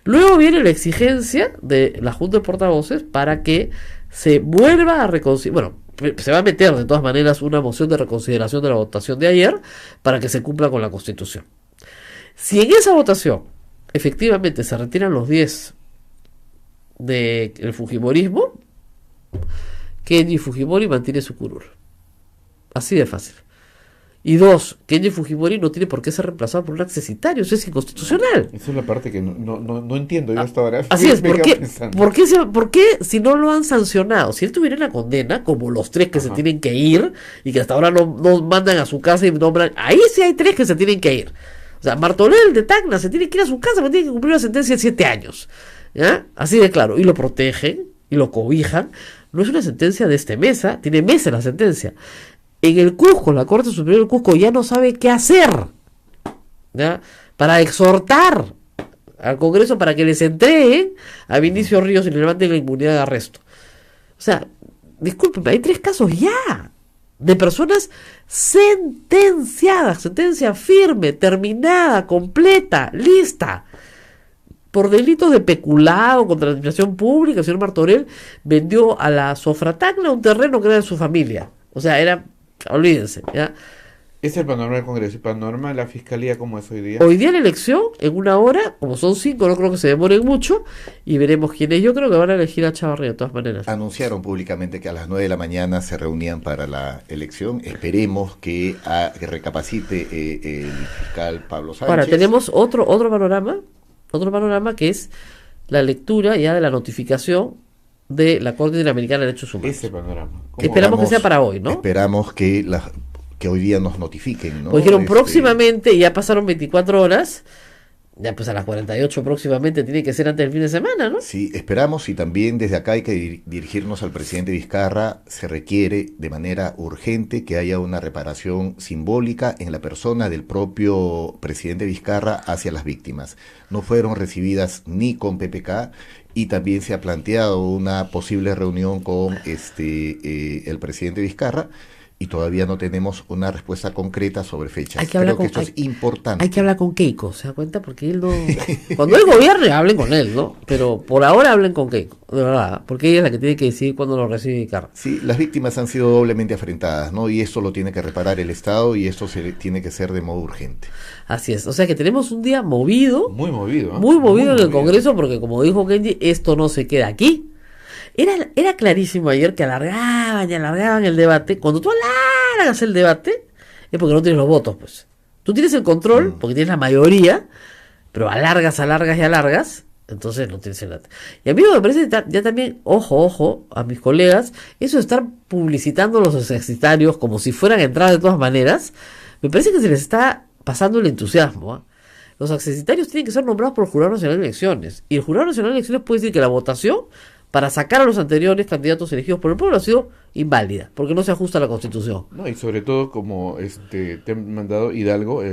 Luego viene la exigencia de la Junta de Portavoces para que se vuelva a reconsiderar. Bueno, se va a meter de todas maneras una moción de reconsideración de la votación de ayer para que se cumpla con la Constitución. Si en esa votación efectivamente se retiran los 10 del Fujimorismo, Kenji Fujimori mantiene su curul. Así de fácil. Y 2, Kenji Fujimori no tiene por qué ser reemplazado por un accesitario, eso es inconstitucional. Esa es la parte que no entiendo yo hasta ahora. Así es, ¿por qué si no lo han sancionado? Si él tuviera una condena, como los 3 que se tienen que ir, y que hasta ahora no mandan a su casa y nombran, ahí sí hay 3 que se tienen que ir. O sea, Martorell de Tacna se tiene que ir a su casa porque tiene que cumplir una sentencia de 7 años. ¿Ya? Así de claro. Y lo protegen y lo cobijan. No es una sentencia de este mes, tiene meses la sentencia. En el Cusco, la Corte Superior del Cusco ya no sabe qué hacer, ¿ya? Para exhortar al Congreso para que les entreguen a Vinicio Ríos y le levanten la inmunidad de arresto. O sea, discúlpenme, hay 3 casos ya de personas sentenciadas, sentencia firme, terminada, completa, lista, por delitos de peculado contra la administración pública. El señor Martorell vendió a la Sofratacna un terreno que era de su familia. O sea, olvídense, ¿ya? Es el panorama del Congreso. El panorama de la Fiscalía, ¿cómo es hoy día? Hoy día la elección, en 1 hora, como son 5, no creo que se demoren mucho, y veremos quiénes. Yo creo que van a elegir a Chavarría de todas maneras. Anunciaron públicamente que a las 9 de la mañana se reunían para la elección. Esperemos que recapacite el fiscal Pablo Sánchez. Ahora, tenemos otro panorama que es la lectura ya de la notificación de la Corte Interamericana de Derechos Humanos. Ese panorama. Esperamos que sea para hoy, ¿no? Esperamos que hoy día nos notifiquen, ¿no? Pues dijeron próximamente, ya pasaron 24 horas, Ya pues a las 48 próximamente tiene que ser antes del fin de semana, ¿no? Sí, esperamos, y también desde acá hay que dirigirnos al presidente Vizcarra. Se requiere de manera urgente que haya una reparación simbólica en la persona del propio presidente Vizcarra hacia las víctimas. No fueron recibidas ni con PPK, y también se ha planteado una posible reunión con el presidente Vizcarra, y todavía no tenemos una respuesta concreta sobre fechas. Creo que esto es importante. Hay que hablar con Keiko, ¿se da cuenta? Porque él no... Cuando él gobierne, hablen con él, ¿no? Pero por ahora hablen con Keiko, de verdad, porque ella es la que tiene que decidir cuándo lo recibe Vizcarra. Sí, las víctimas han sido doblemente afrentadas, ¿no? Y esto lo tiene que reparar el Estado, y esto tiene que ser de modo urgente. Así es, o sea que tenemos un día movido. Muy movido, ¿eh? Muy movido en el Congreso, porque como dijo Kenji, esto no se queda aquí. Era clarísimo ayer que alargaban y alargaban el debate. Cuando tú alargas el debate, es porque no tienes los votos, pues. Tú tienes el control, porque tienes la mayoría, pero alargas, entonces no tienes el debate. Y a mí me parece ya también, ojo, a mis colegas, eso de estar publicitando los ejercitarios como si fueran a entrar de todas maneras, me parece que se les está pasando el entusiasmo, ¿eh? Los ejercitarios tienen que ser nombrados por el Jurado Nacional de Elecciones, y el Jurado Nacional de Elecciones puede decir que la votación para sacar a los anteriores candidatos elegidos por el pueblo ha sido inválida, porque no se ajusta a la Constitución. No, y sobre todo como te han mandado Hidalgo,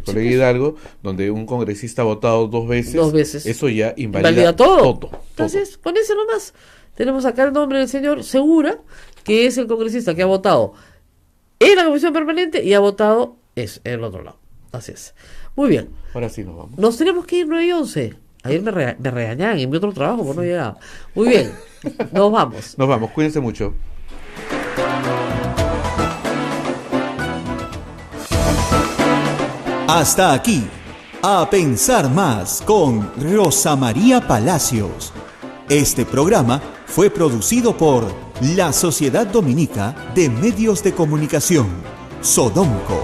colega Hidalgo, donde un congresista ha votado dos veces, eso ya invalida todo. Entonces, con eso nomás, tenemos acá el nombre del señor Segura, que es el congresista que ha votado en la Comisión Permanente y ha votado en el otro lado. Así es. Muy bien. Ahora sí nos vamos. Nos tenemos que ir 9 y 11. Ayer me regañaban en mi otro trabajo por no llegar. Muy bien, nos vamos. Nos vamos, cuídense mucho. Hasta aquí, A Pensar Más con Rosa María Palacios. Este programa fue producido por la Sociedad Dominica de Medios de Comunicación, Sodomco.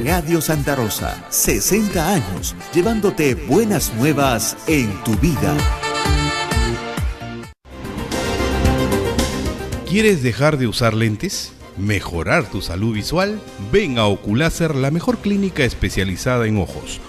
Radio Santa Rosa, 60 años, llevándote buenas nuevas en tu vida. ¿Quieres dejar de usar lentes? ¿Mejorar tu salud visual? Ven a Oculáser, la mejor clínica especializada en ojos.